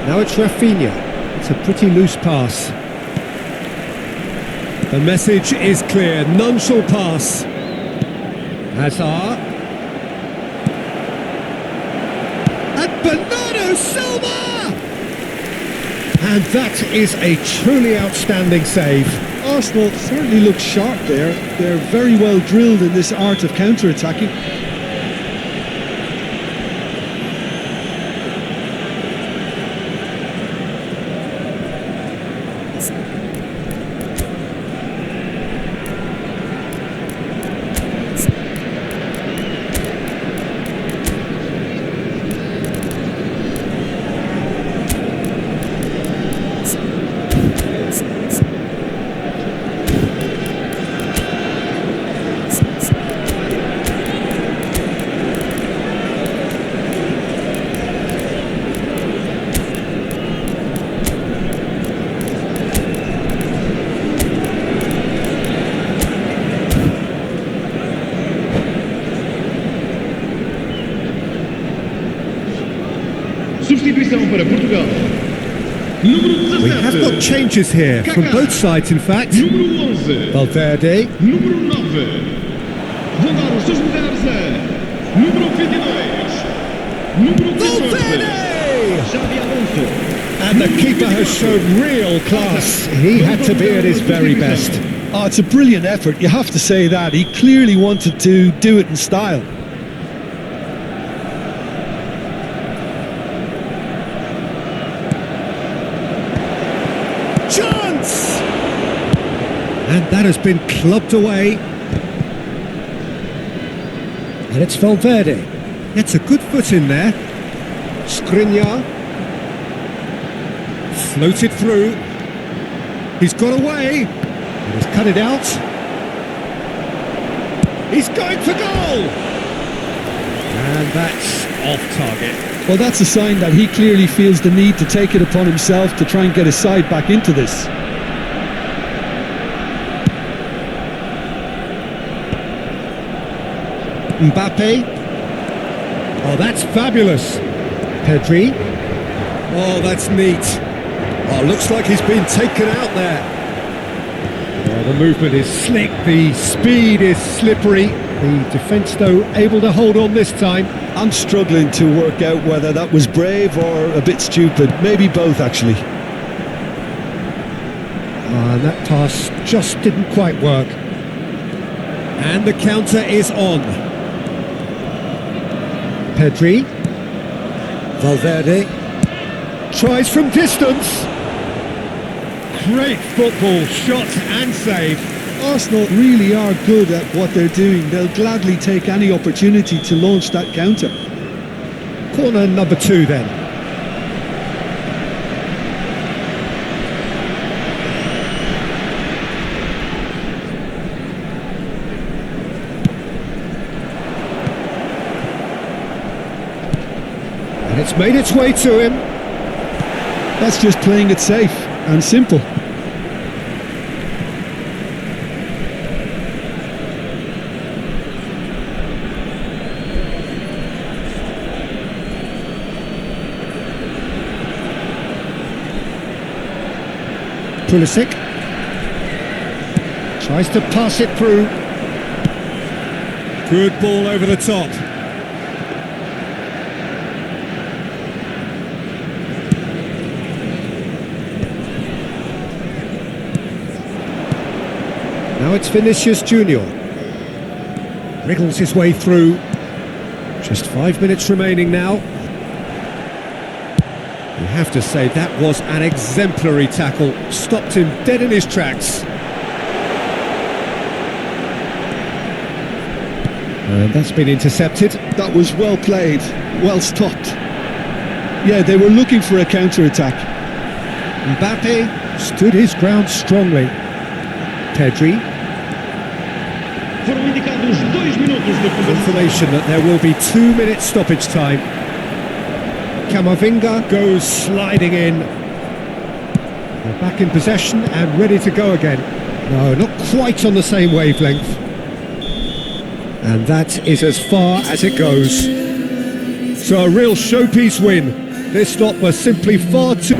[SPEAKER 1] Now it's Rafinha. It's a pretty loose pass. The message is clear. None shall pass. Hazard. And Bernardo Silva! And that is a truly outstanding save.
[SPEAKER 2] Arsenal certainly look sharp there. They're very well drilled in this art of counter-attacking.
[SPEAKER 3] substituição para Portugal. Número
[SPEAKER 1] We have got
[SPEAKER 3] 17.
[SPEAKER 1] changes here from both sides, in fact.
[SPEAKER 3] Número 11.
[SPEAKER 1] Valverde,
[SPEAKER 3] Número 9. Vão dar os seus lugares a número 22. Número 14.
[SPEAKER 1] Valverde!
[SPEAKER 3] Xabi Alonso.
[SPEAKER 1] And the keeper has shown real class. He had to be at his very best.
[SPEAKER 2] Oh, it's a brilliant effort, you have to say that. He clearly wanted to do it in style.
[SPEAKER 1] Chance! And that has been clubbed away. And it's Valverde. Gets a good foot in there. Skriniar. Floated through. He's got away. And he's cut it out. He's going for goal! And that's off target.
[SPEAKER 2] Well, that's a sign that he clearly feels the need to take it upon himself to try and get his side back into this.
[SPEAKER 1] Mbappe. Oh, that's fabulous. Pedri. Oh, that's neat. Oh, looks like he's been taken out there. Oh, the movement is slick, the speed is slippery. The defence, though, able to hold on this time.
[SPEAKER 2] I'm struggling to work out whether that was brave or a bit stupid. Maybe both, actually.
[SPEAKER 1] And that pass just didn't quite work. And the counter is on. Pedri. Valverde. Tries from distance. Great football, shot and save.
[SPEAKER 2] Arsenal really are good at what they're doing. They'll gladly take any opportunity to launch that counter.
[SPEAKER 1] Corner number 2 then. And it's made its way to him.
[SPEAKER 2] That's just playing it safe and simple.
[SPEAKER 1] Pulisic tries to pass it through. Good ball over the top. Now it's Vinicius Junior. Wriggles his way through. Just 5 minutes remaining now. You have to say that was an exemplary tackle. Stopped him dead in his tracks. And that's been intercepted.
[SPEAKER 2] That was well played, well stopped. Yeah, they were looking for a counter-attack.
[SPEAKER 1] Mbappe stood his ground strongly. Pedri.
[SPEAKER 3] Foram indicados 2 minutos de compensação.
[SPEAKER 1] Confirmation that there will be 2 minutes stoppage time. Camavinga goes sliding in. They're back in possession and ready to go again. No, not quite on the same wavelength. And that is as far as it goes. So a real showpiece win. This stop was simply far too...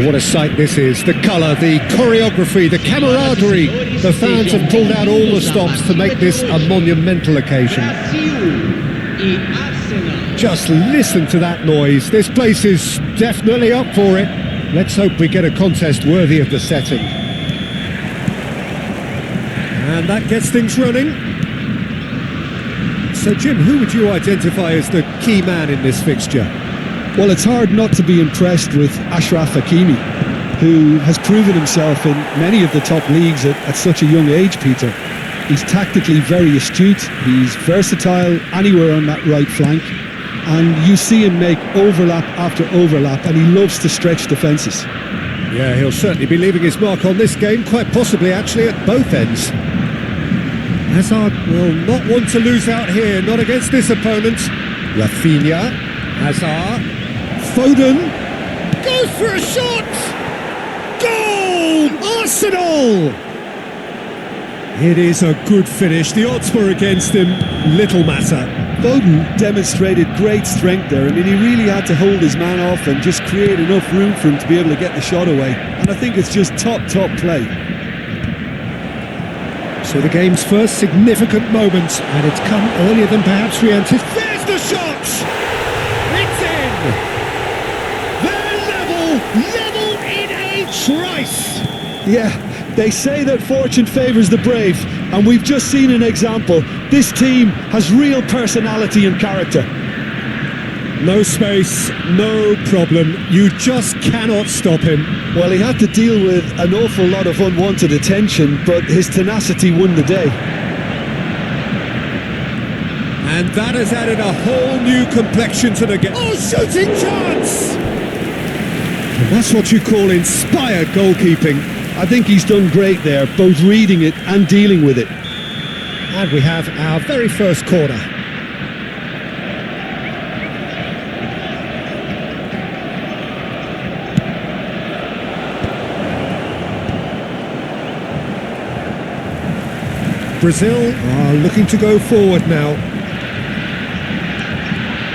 [SPEAKER 1] Oh, what a sight this is. The colour, the choreography, the camaraderie. The fans have pulled out all the stops to make this a monumental occasion. Just listen to that noise. This place is definitely up for it. Let's hope we get a contest worthy of the setting. And that gets things running. So, Jim, who would you identify as the key man in this fixture?
[SPEAKER 2] Well, it's hard not to be impressed with Achraf Hakimi, who has proven himself in many of the top leagues at such a young age, Peter. He's tactically very astute, he's versatile anywhere on that right flank, and you see him make overlap after overlap, and he loves to stretch defences.
[SPEAKER 1] Yeah, he'll certainly be leaving his mark on this game, quite possibly actually at both ends. Hazard will not want to lose out here, not against this opponent. Rafinha, Hazard, Foden, goes for a shot! Goal! Arsenal! It is a good finish. The odds were against him, little matter.
[SPEAKER 2] Foden demonstrated great strength there. I mean, he really had to hold his man off and just create enough room for him to be able to get the shot away. And I think it's just top play.
[SPEAKER 1] So the game's first significant moment, and it's come earlier than perhaps we anticipated. There's the shot! It's in! They're level in a trice!
[SPEAKER 2] Yeah, they say that fortune favours the brave, and we've just seen an example. This team has real personality and character.
[SPEAKER 1] No space, no problem. You just cannot stop him.
[SPEAKER 2] Well, he had to deal with an awful lot of unwanted attention, but his tenacity won the day.
[SPEAKER 1] And that has added a whole new complexion to the game. Oh, shooting chance! And that's what you call inspired goalkeeping.
[SPEAKER 2] I think he's done great there, both reading it and dealing with it.
[SPEAKER 1] And we have our very first corner. Brazil are looking to go forward now.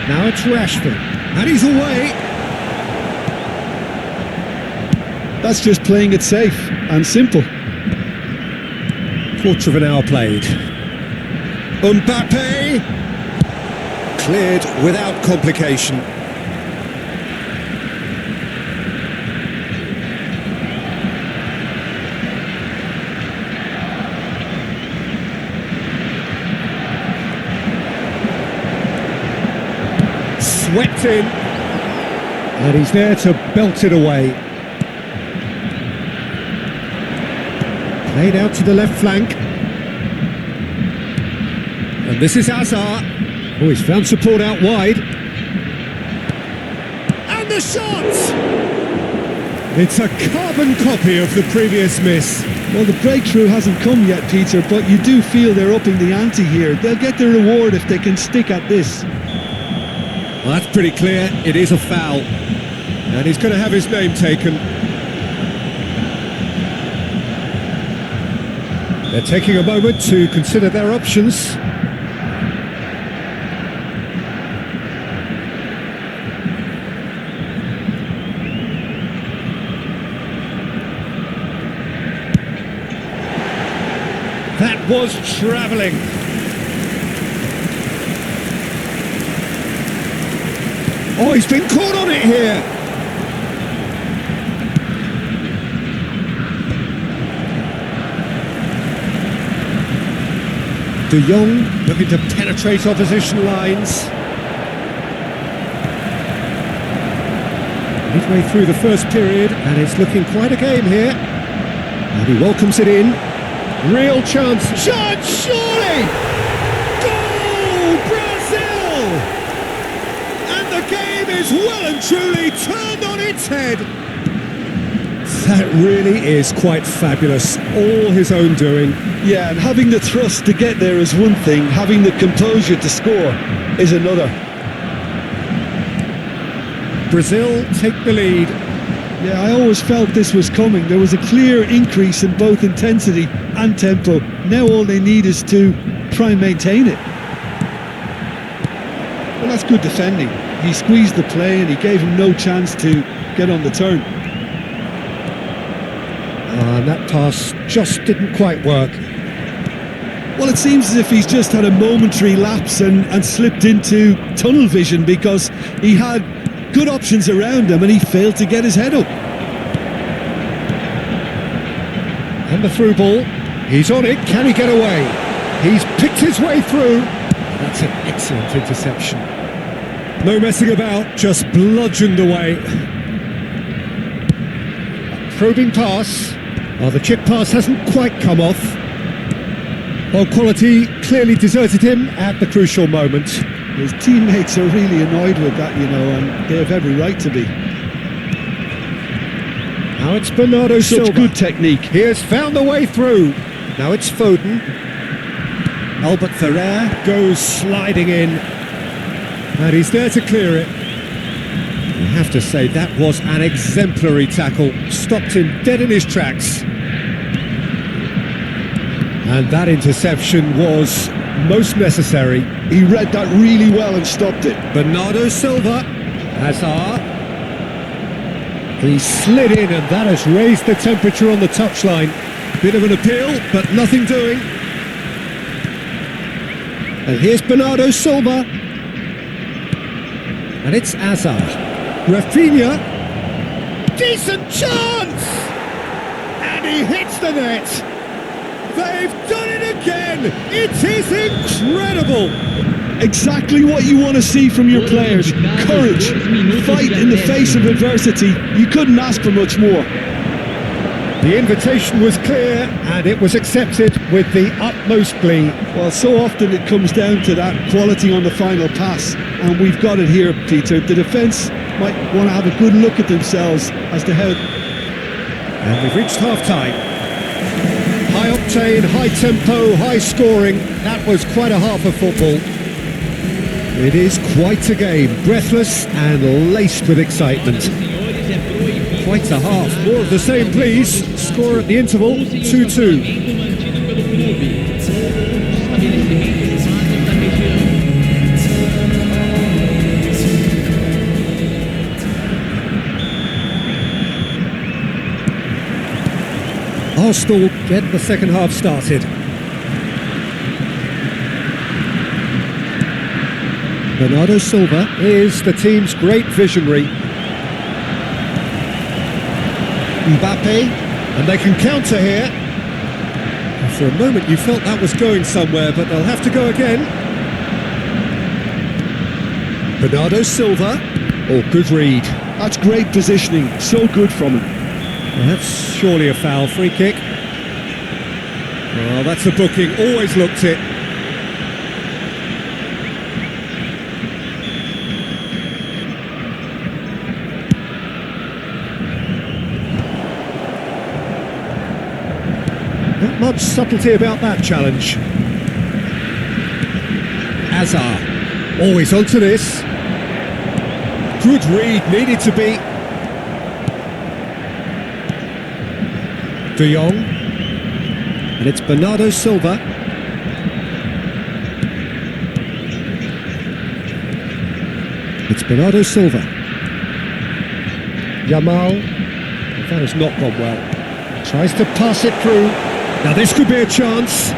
[SPEAKER 1] Now it's Rashford. And he's away.
[SPEAKER 2] That's just playing it safe and simple.
[SPEAKER 1] Quarter of an hour played. Mbappe! Cleared without complication. Swept in. And he's there to belt it away. Played out to the left flank. And this is Hazard. Oh, he's found support out wide. And the shot! It's a carbon copy of the previous miss.
[SPEAKER 2] Well, the breakthrough hasn't come yet, Peter, but you do feel they're upping the ante here. They'll get their reward if they can stick at this.
[SPEAKER 1] Well, that's pretty clear. It is a foul. And he's going to have his name taken. They're taking a moment to consider their options. That was travelling. Oh, he's been caught on it here. De Jong looking to penetrate opposition lines. Midway through the first period, and it's looking quite a game here. And he welcomes it in. Real chance. Shot, surely! Goal, Brazil! And the game is well and truly turned on its head. That really is quite fabulous. All his own doing.
[SPEAKER 2] Yeah, and having the thrust to get there is one thing, having the composure to score is another.
[SPEAKER 1] Brazil take the lead.
[SPEAKER 2] Yeah, I always felt this was coming. There was a clear increase in both intensity and tempo. Now all they need is to try and maintain it. Well, that's good defending. He squeezed the play and he gave him no chance to get on the turn.
[SPEAKER 1] And that pass just didn't quite work.
[SPEAKER 2] Well, it seems as if he's just had a momentary lapse and slipped into tunnel vision, because he had good options around him and he failed to get his head up.
[SPEAKER 1] And the through ball. He's on it. Can he get away? He's picked his way through. That's an excellent interception. No messing about, just bludgeoned away. A probing pass. Oh, the chip pass hasn't quite come off. Well, quality clearly deserted him at the crucial moment.
[SPEAKER 2] His teammates are really annoyed with that, you know, and they have every right to be.
[SPEAKER 1] Now it's Bernardo Silva.
[SPEAKER 2] Such good technique.
[SPEAKER 1] He has found the way through. Now it's Foden. Albert Ferrer goes sliding in. And he's there to clear it. I have to say, that was an exemplary tackle. Stopped him dead in his tracks. And that interception was most necessary.
[SPEAKER 2] He read that really well and stopped it.
[SPEAKER 1] Bernardo Silva. Hazard. He slid in, and that has raised the temperature on the touchline. Bit of an appeal, but nothing doing. And here's Bernardo Silva. And it's Hazard. Rafinha. Decent chance! And he hits the net. They've done it again! It is incredible!
[SPEAKER 2] Exactly what you want to see from your players. Courage, fight in the face of adversity. You couldn't ask for much more.
[SPEAKER 1] The invitation was clear, and it was accepted with the utmost glee.
[SPEAKER 2] Well, so often it comes down to that quality on the final pass, and we've got it here, Peter. The defence might want to have a good look at themselves as to how...
[SPEAKER 1] And we've reached half-time. High octane, high tempo, high scoring. That was quite a half of football. It is quite a game, breathless and laced with excitement. Quite a half. More of the same, please. Score at the interval, 2-2. Arsenal get the second half started. Bernardo Silva is the team's great visionary. Mbappe, and they can counter here. For a moment you felt that was going somewhere, but they'll have to go again. Bernardo Silva. Oh, good read.
[SPEAKER 2] That's great positioning, so good from him.
[SPEAKER 1] Well, that's surely a foul. Free kick. Oh, that's a booking. Always looked it. Not much subtlety about that challenge. Hazard. Always onto this. Good read. Needed to be. De Jong, and it's Bernardo Silva. It's Bernardo Silva. Yamal, that has not gone well. Tries to pass it through. Now this could be a chance.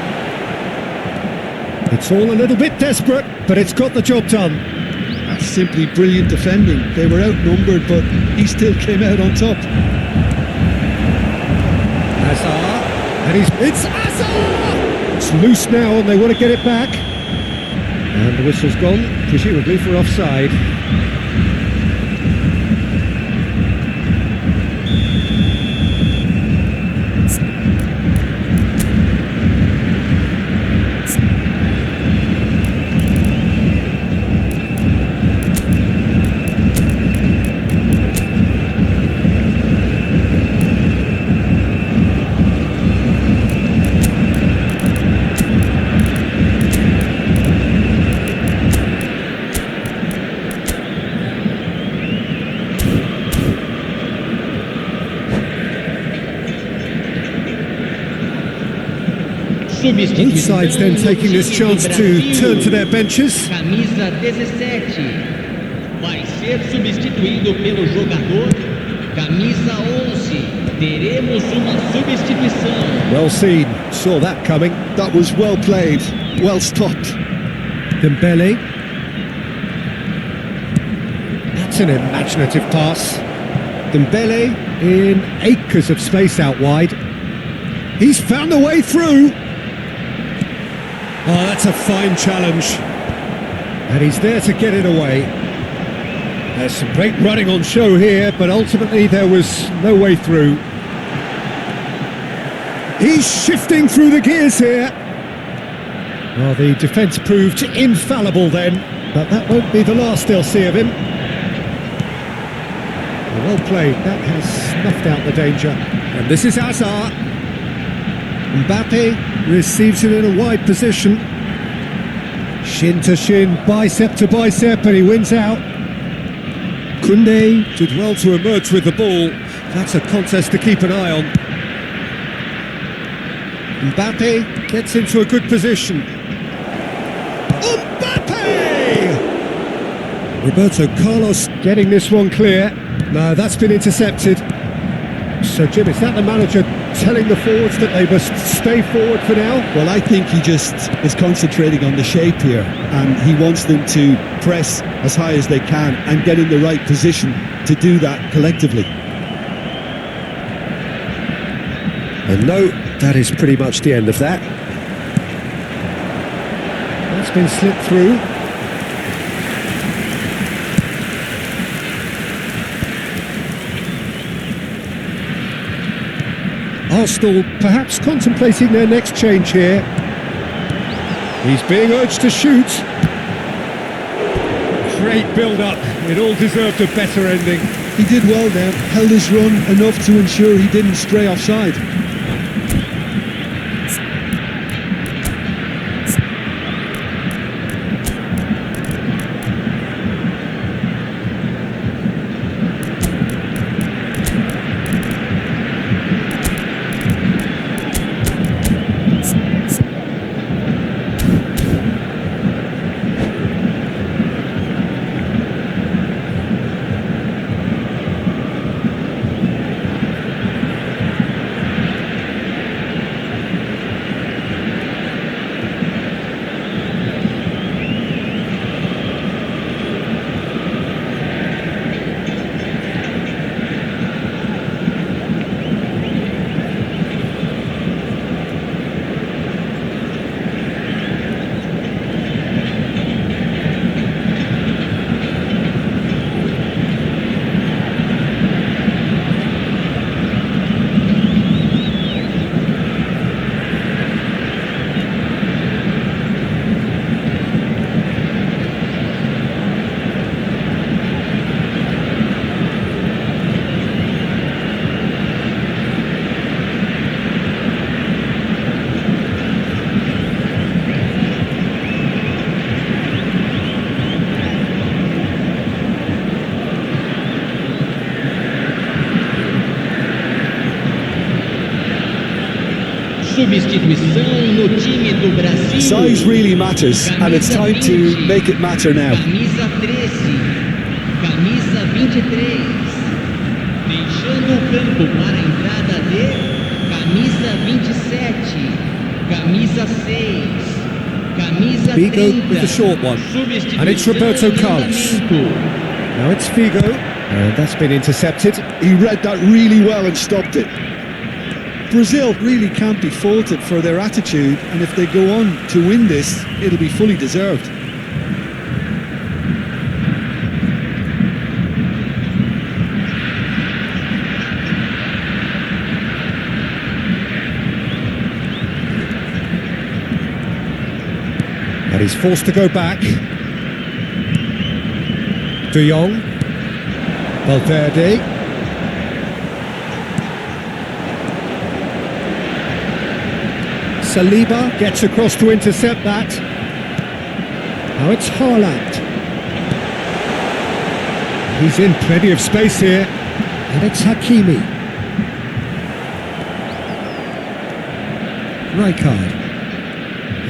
[SPEAKER 1] It's all a little bit desperate, but it's got the job done.
[SPEAKER 2] That's simply brilliant defending. They were outnumbered, but he still came out on top.
[SPEAKER 1] Hazard, and it's Hazard! It's loose now and they want to get it back. And the whistle's gone, presumably for offside. Both sides then taking this chance to turn to their benches.
[SPEAKER 6] Camisa 17 vai ser substituído pelo jogador camisa 11. Teremos uma substituição.
[SPEAKER 1] Well seen, saw that coming.
[SPEAKER 2] That was well played, well stopped.
[SPEAKER 1] Dembele. That's an imaginative pass. Dembele in acres of space out wide. He's found a way through. Oh, that's a fine challenge. And he's there to get it away. There's some great running on show here, but ultimately there was no way through. He's shifting through the gears here. Well, the defence proved infallible then, but that won't be the last they'll see of him. Well played, that has snuffed out the danger. And this is Hazard. Mbappe receives it in a wide position. Shin to shin, bicep to bicep, and he wins out. Koundé did well to emerge with the ball. That's a contest to keep an eye on. Mbappe gets into a good position. Mbappe! Roberto Carlos getting this one clear. No, that's been intercepted. So, Jim, is that the manager telling the forwards that they must stay forward for now?
[SPEAKER 2] Well, I think he just is concentrating on the shape here, and he wants them to press as high as they can and get in the right position to do that collectively.
[SPEAKER 1] And no, that is pretty much the end of that. That's been slipped through. Arsenal perhaps contemplating their next change here. He's being urged to shoot. Great build-up. It all deserved a better ending.
[SPEAKER 2] He did well there, held his run enough to ensure he didn't stray offside.
[SPEAKER 6] Substituição no time do Brasil.
[SPEAKER 2] Size really matters, and it's time to make it matter now.
[SPEAKER 6] Camisa 13, camisa 23. Deixando o campo para a entrada de camisa 27, camisa 6, camisa 30.
[SPEAKER 1] Figo with the short one, and it's Roberto Carlos. Now it's Figo, and that's been intercepted.
[SPEAKER 2] He read that really well and stopped it. Brazil really can't be faulted for their attitude, and if they go on to win this, it'll be fully deserved.
[SPEAKER 1] And he's forced to go back. De Jong. Valverde. Saliba gets across to intercept that. Now it's Haaland. He's in plenty of space here. And it's Hakimi. Rijkaard.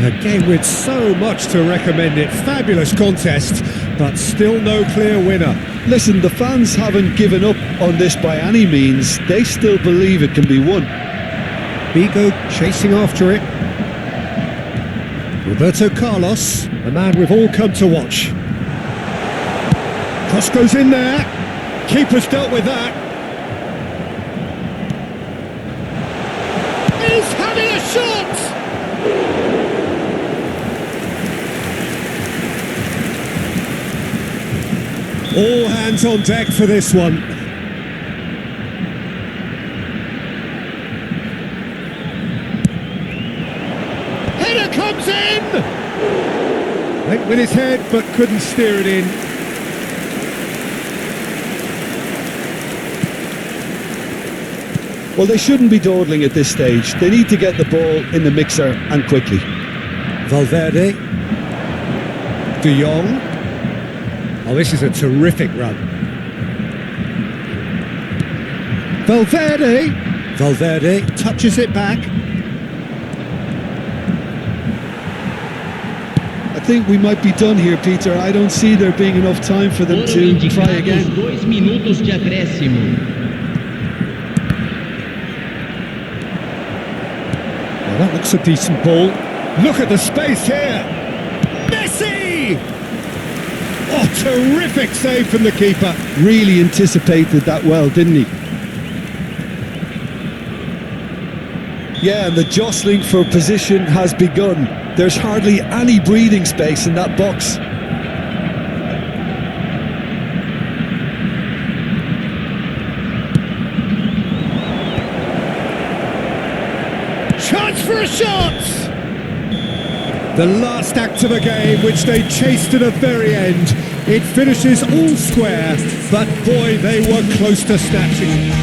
[SPEAKER 1] A game with so much to recommend it. Fabulous contest. but still no clear winner.
[SPEAKER 2] Listen, the fans haven't given up on this by any means. They still believe it can be won.
[SPEAKER 1] Vigo chasing after it. Roberto Carlos, the man we've all come to watch. Cross goes in there. Keeper's dealt with that. He's having a shot! All hands on deck for this one. Header comes in! Went with his head but couldn't steer it in.
[SPEAKER 2] Well, they shouldn't be dawdling at this stage. They need to get the ball in the mixer and quickly.
[SPEAKER 1] Valverde. De Jong. Oh, this is a terrific run. Valverde. Valverde touches it back.
[SPEAKER 2] I think we might be done here, Peter. I don't see there being enough time for them to try again.
[SPEAKER 6] 2 minutos de acréscimo.
[SPEAKER 1] Well, that looks a decent ball. Look at the space here. Messi! Oh, terrific save from the keeper.
[SPEAKER 2] Really anticipated that well, didn't he? Yeah, and the jostling for position has begun. There's hardly any breathing space in that box.
[SPEAKER 1] Chance for a shot! The last act of a game which they chased to the very end. It finishes all square, but boy, they were close to snatching.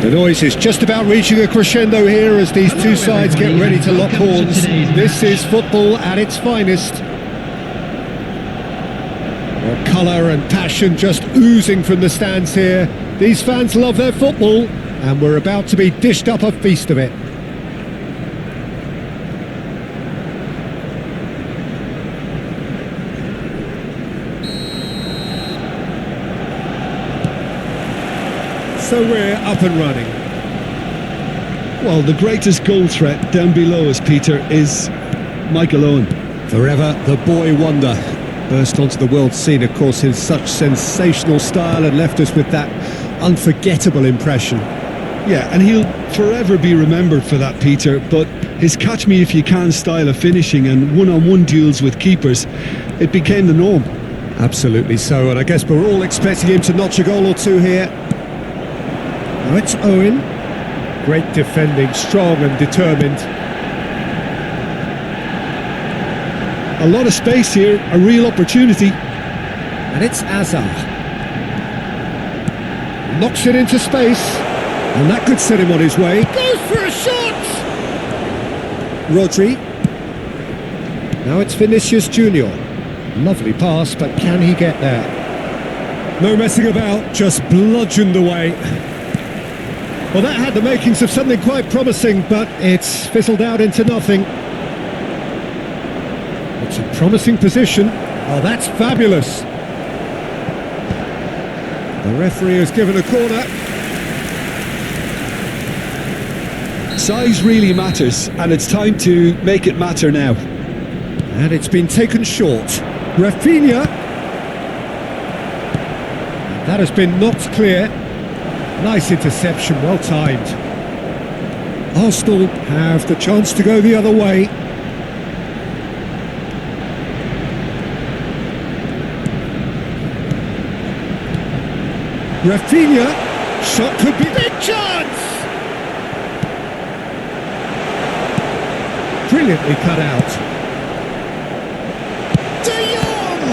[SPEAKER 1] The noise is just about reaching a crescendo here as these two sides get ready to lock horns. This is football at its finest. Well, colour and passion just oozing from the stands here. These fans love their football, and we're about to be dished up a feast of it. So we're up and running.
[SPEAKER 2] Well, the greatest goal threat down below us, Peter, is Michael Owen.
[SPEAKER 1] Forever the boy wonder. Burst onto the world scene, of course, in such sensational style and left us with that unforgettable impression.
[SPEAKER 2] Yeah, and he'll forever be remembered for that, Peter, but his catch-me-if-you-can style of finishing and one-on-one duels with keepers, it became the norm.
[SPEAKER 1] Absolutely so, and I guess we're all expecting him to notch a goal or two here. Now it's Owen. Great defending, strong and determined.
[SPEAKER 2] A lot of space here, a real opportunity.
[SPEAKER 1] And it's Azar. Knocks it into space. And that could set him on his way. Goes for a shot! Rodri. Now it's Vinicius Junior. Lovely pass, but can he get there? No messing about, just bludgeoned away. Well, that had the makings of something quite promising, but it's fizzled out into nothing. It's a promising position. Oh, that's fabulous. The referee has given a corner.
[SPEAKER 2] Size really matters, and it's time to make it matter now.
[SPEAKER 1] And it's been taken short. Rafinha. That has been knocked clear. Nice interception, well timed. Arsenal have the chance to go the other way. Rafinha. Shot could be big chance. Brilliantly cut out. De Jong!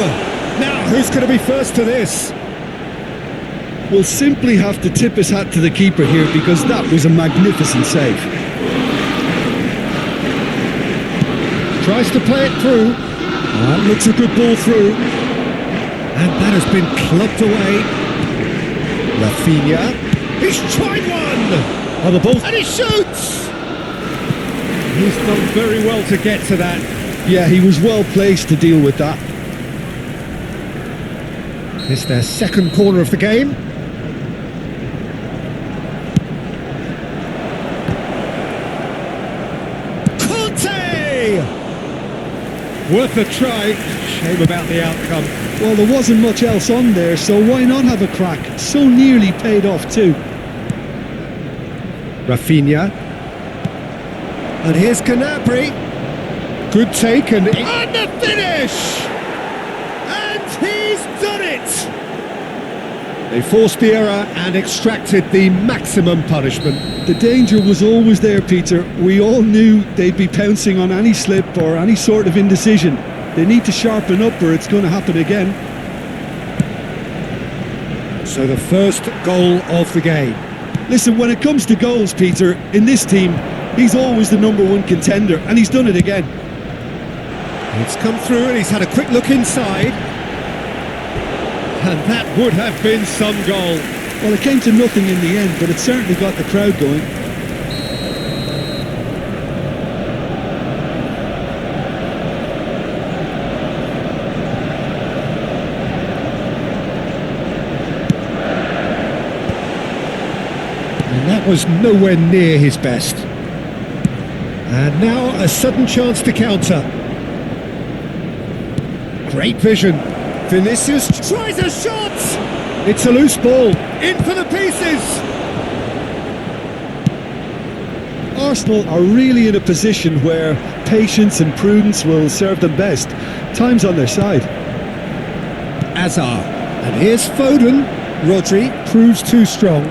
[SPEAKER 1] Now, who's going to be first to this?
[SPEAKER 2] We'll simply have to tip his hat to the keeper here because that was a magnificent save.
[SPEAKER 1] Tries to play it through. That looks a good ball through. And that has been clubbed away. Rafinha. He's tried one! On the ball. And he shoots! He's done very well to get to that.
[SPEAKER 2] Yeah, he was well placed to deal with that.
[SPEAKER 1] It's their second corner of the game. Worth a try. Shame about the outcome.
[SPEAKER 2] Well, there wasn't much else on there, so why not have a crack? So nearly paid off too.
[SPEAKER 1] Rafinha. And here's Canapri. Good take and the finish! And he's done it! They forced the error and extracted the maximum punishment.
[SPEAKER 2] The danger was always there, Peter. We all knew they'd be pouncing on any slip or any sort of indecision. They need to sharpen up or it's going to happen again.
[SPEAKER 1] So the first goal of the game.
[SPEAKER 2] Listen, when it comes to goals, Peter, in this team, he's always the #1 contender, and he's done it again.
[SPEAKER 1] It's come through and he's had a quick look inside. And that would have been some goal.
[SPEAKER 2] Well, it came to nothing in the end, but it certainly got the crowd going.
[SPEAKER 1] And that was nowhere near his best. And now a sudden chance to counter. Great vision. Vinicius tries a shot! It's a loose ball. In for the pieces!
[SPEAKER 2] Arsenal are really in a position where patience and prudence will serve them best. Time's on their side.
[SPEAKER 1] Azar. And here's Foden. Rodri proves too strong.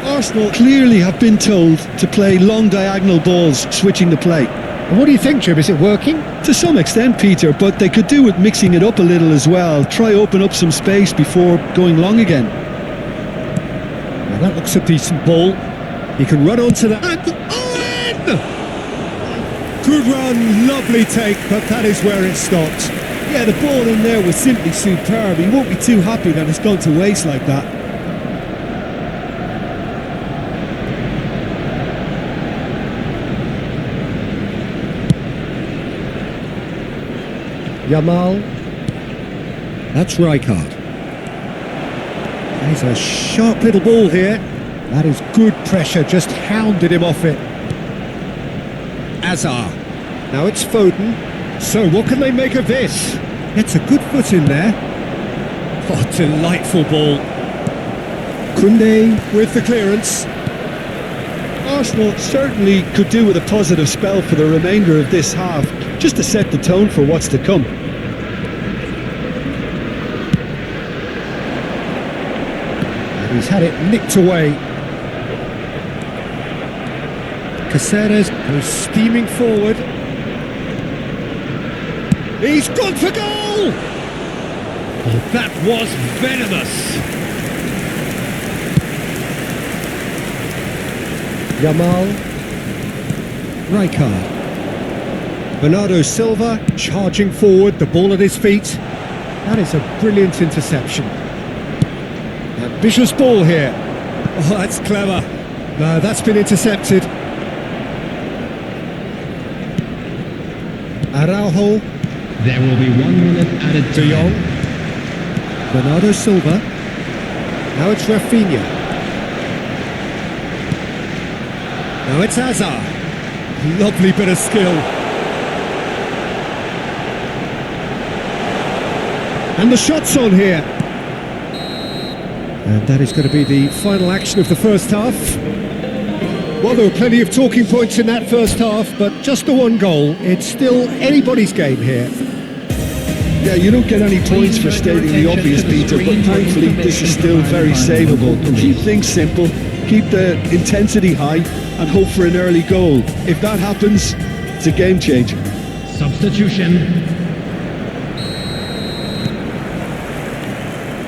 [SPEAKER 2] Arsenal clearly have been told to play long diagonal balls, switching the play.
[SPEAKER 1] And what do you think, Jim? Is it working?
[SPEAKER 2] To some extent, Peter, but they could do with mixing it up a little as well. Try open up some space before going long again.
[SPEAKER 1] Well, that looks a decent ball. He can run onto that. And Owen! Good run, lovely take, but that is where it stopped.
[SPEAKER 2] Yeah, the ball in there was simply superb. He won't be too happy that it's gone to waste like that.
[SPEAKER 1] Yamal. That's Rijkaard. He's a sharp little ball here. That is good pressure, just hounded him off it. Azar. Now it's Foden. So what can they make of this? Gets a good foot in there. Oh, delightful ball. Koundé with the clearance.
[SPEAKER 2] Arsenal certainly could do with a positive spell for the remainder of this half, just to set the tone for what's to come.
[SPEAKER 1] And he's had it nicked away. Caceres goes steaming forward. He's gone for goal! Oh, that was venomous. Yamal. Rijkaard. Bernardo Silva charging forward, the ball at his feet. That is a brilliant interception. Ambitious ball here. Oh, that's clever. No, that's been intercepted. Araujo.
[SPEAKER 3] There will be 1 minute added
[SPEAKER 1] De
[SPEAKER 3] time.
[SPEAKER 1] Jong. Bernardo Silva. Now it's Rafinha. Now it's Azar. Lovely bit of skill. And the shot's on here. And that is going to be the final action of the first half. Well, there were plenty of talking points in that first half, but just the one goal. It's still anybody's game here.
[SPEAKER 2] Yeah, you don't get any points for stating the obvious, Peter, but thankfully this is still very savable. Keep things simple, keep the intensity high, and hope for an early goal. If that happens, it's a game changer.
[SPEAKER 3] Substitution.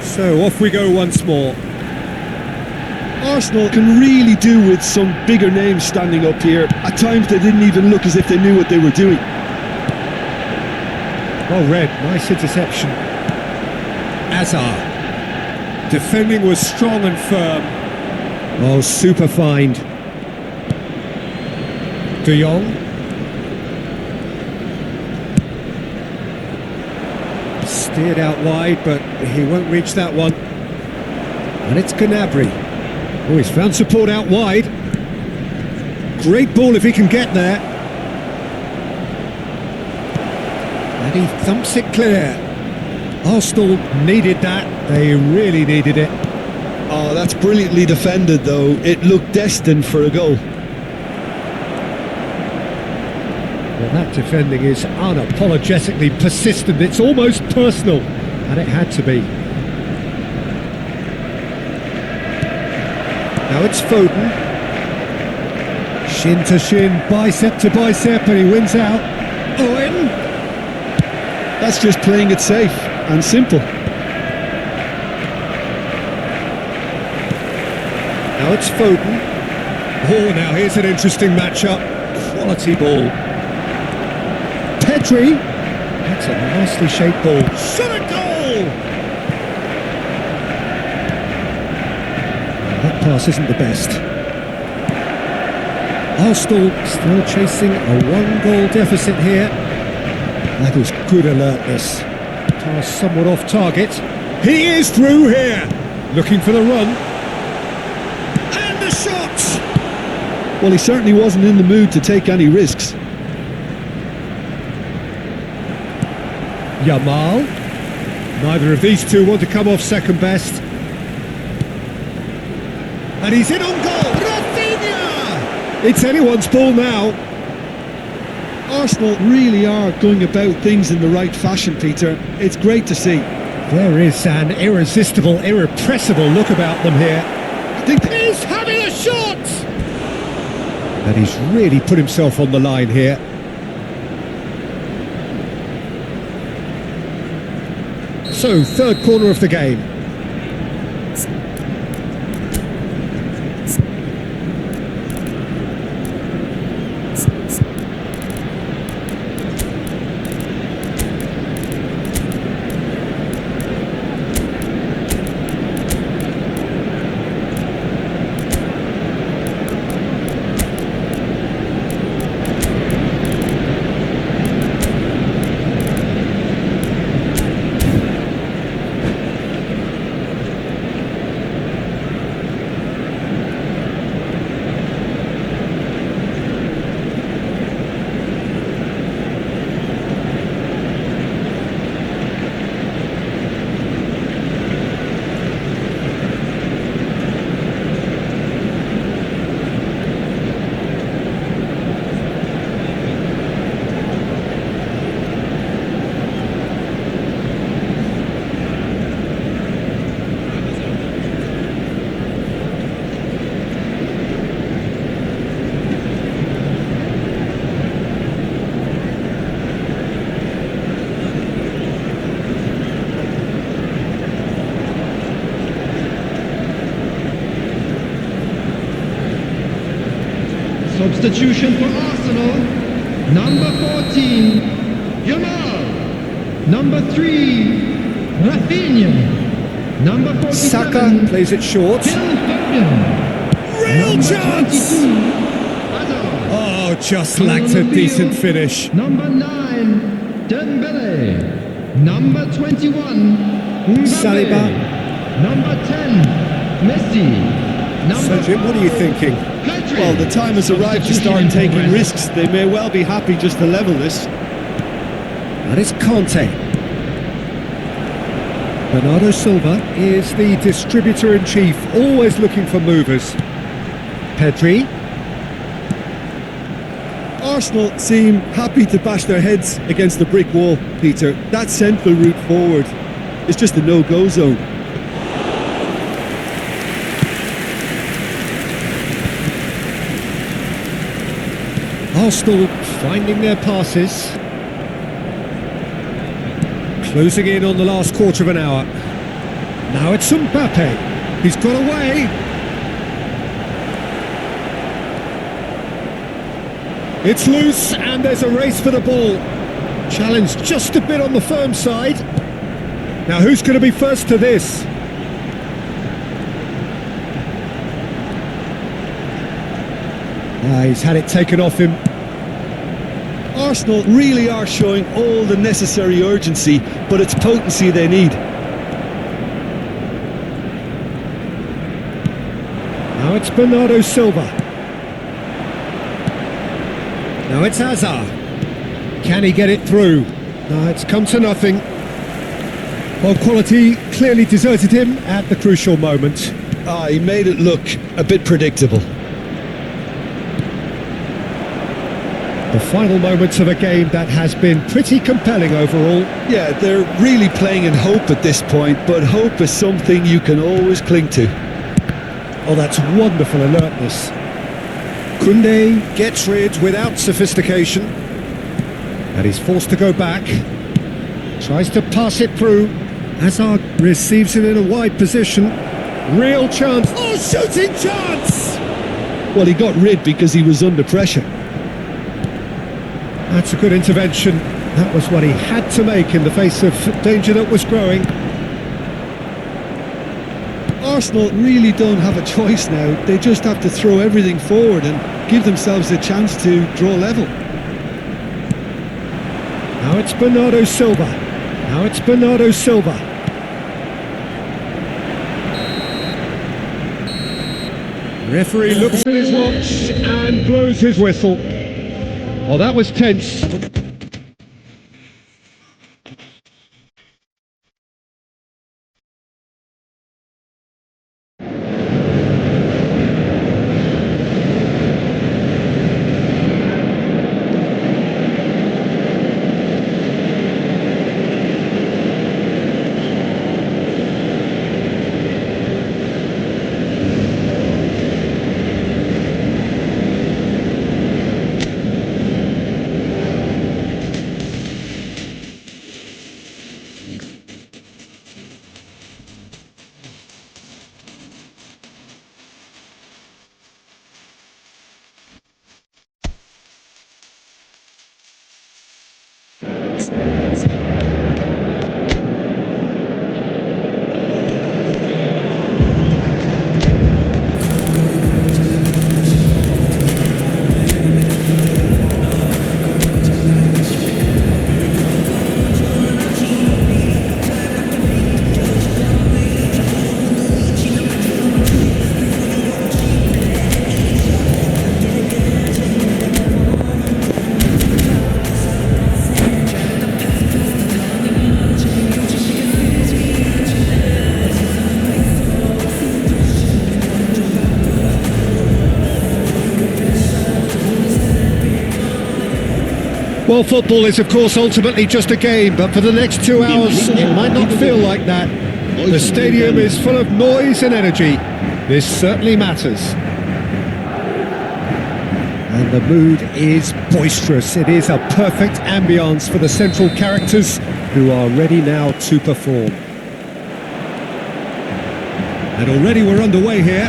[SPEAKER 1] So off we go once more.
[SPEAKER 2] Arsenal can really do with some bigger names standing up here. At times they didn't even look as if they knew what they were doing.
[SPEAKER 1] Well read, nice interception. Azar. Defending was strong and firm. Oh, super find. De Jong. Steered out wide, but he won't reach that one. And it's Gnabry. Oh, he's found support out wide. Great ball if he can get there. And he thumps it clear. Arsenal needed that. They really needed it.
[SPEAKER 2] Oh, that's brilliantly defended though. It looked destined for a goal.
[SPEAKER 1] Well, that defending is unapologetically persistent. It's almost personal. And it had to be. Now it's Foden. Shin to shin, bicep to bicep, and he wins out. Owen.
[SPEAKER 2] That's just playing it safe and simple.
[SPEAKER 1] Now it's Foden. Oh, now here's an interesting matchup. Quality ball. Pedri. That's a nicely shaped ball. Shot a goal! That pass isn't the best. Arsenal still chasing a 1-goal deficit here. That is good alertness. Pass somewhat off target. He is through here. Looking for the run. And the shot!
[SPEAKER 2] Well, he certainly wasn't in the mood to take any risks.
[SPEAKER 1] Yamal. Neither of these two want to come off second best. And he's in on goal. Rafinha! It's anyone's ball now.
[SPEAKER 2] Arsenal really are going about things in the right fashion, Peter. It's great to see.
[SPEAKER 1] There is an irresistible, irrepressible look about them here.
[SPEAKER 2] I think
[SPEAKER 1] He's having a shot! And he's really put himself on the line here. So, third corner of the game.
[SPEAKER 3] Substitution for Arsenal, number 14, Yamal. Number 3, Rafinha. Number 47,
[SPEAKER 1] Saka plays it short.
[SPEAKER 3] Phil Foden.
[SPEAKER 1] Real
[SPEAKER 3] Number
[SPEAKER 1] chance!
[SPEAKER 3] 22, Hazard.
[SPEAKER 1] Oh, just
[SPEAKER 3] Coming
[SPEAKER 1] lacked
[SPEAKER 3] on
[SPEAKER 1] a
[SPEAKER 3] the
[SPEAKER 1] decent
[SPEAKER 3] field,
[SPEAKER 1] finish.
[SPEAKER 3] Number 9, Dembele. Number 21, Mbappe.
[SPEAKER 1] Saliba.
[SPEAKER 3] Number 10, Messi.
[SPEAKER 1] So, Jim, what are you thinking?
[SPEAKER 3] Pedri.
[SPEAKER 2] Well, the time has arrived to start taking risks. They may well be happy just to level this.
[SPEAKER 1] That is Conte. Bernardo Silva is the distributor-in-chief, always looking for movers. Pedri.
[SPEAKER 2] Arsenal seem happy to bash their heads against the brick wall, Peter. That central route forward is just a no-go zone.
[SPEAKER 1] Arsenal finding their passes. Closing in on the last quarter of an hour. Now it's Mbappe. He's got away. It's loose and there's a race for the ball. Challenge just a bit on the firm side. Now who's going to be first to this? He's had it taken off him.
[SPEAKER 2] Arsenal really are showing all the necessary urgency, but it's potency they need.
[SPEAKER 1] Now it's Bernardo Silva. Now it's Hazard. Can he get it through? No, it's come to nothing. Well, quality clearly deserted him at the crucial moment.
[SPEAKER 2] He made it look a bit predictable.
[SPEAKER 1] The final moments of a game that has been pretty compelling overall.
[SPEAKER 2] Yeah, they're really playing in hope at this point, but hope is something you can always cling to.
[SPEAKER 1] Oh, that's wonderful alertness. Koundé gets rid without sophistication. And he's forced to go back. Tries to pass it through. Hazard receives it in a wide position. Real chance. Oh, shooting chance!
[SPEAKER 2] Well, he got rid because he was under pressure.
[SPEAKER 1] That's a good intervention. That was what he had to make in the face of danger that was growing.
[SPEAKER 2] Arsenal really don't have a choice now. They just have to throw everything forward and give themselves a chance to draw level.
[SPEAKER 1] Now it's Bernardo Silva. Now it's Bernardo Silva. Referee looks at his watch and blows his whistle. Oh, that was tense. Well, football is of course ultimately just a game, but for the next 2 hours it might not feel like that. The stadium is full of noise and energy. This certainly matters. And the mood is boisterous. It is a perfect ambience for the central characters who are ready now to perform. And already we're underway here.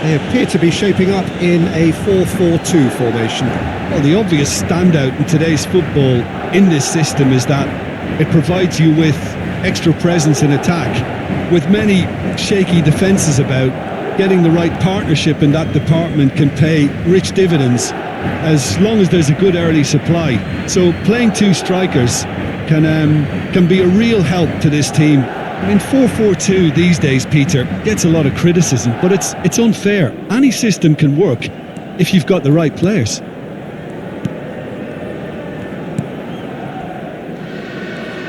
[SPEAKER 1] They appear to be shaping up in a 4-4-2 formation.
[SPEAKER 2] Well, the obvious standout in today's football in this system is that it provides you with extra presence in attack. With many shaky defences about, getting the right partnership in that department can pay rich dividends as long as there's a good early supply. So playing two strikers can be a real help to this team. I mean, 4-4-2 these days, Peter, gets a lot of criticism, but it's unfair. Any system can work if you've got the right players.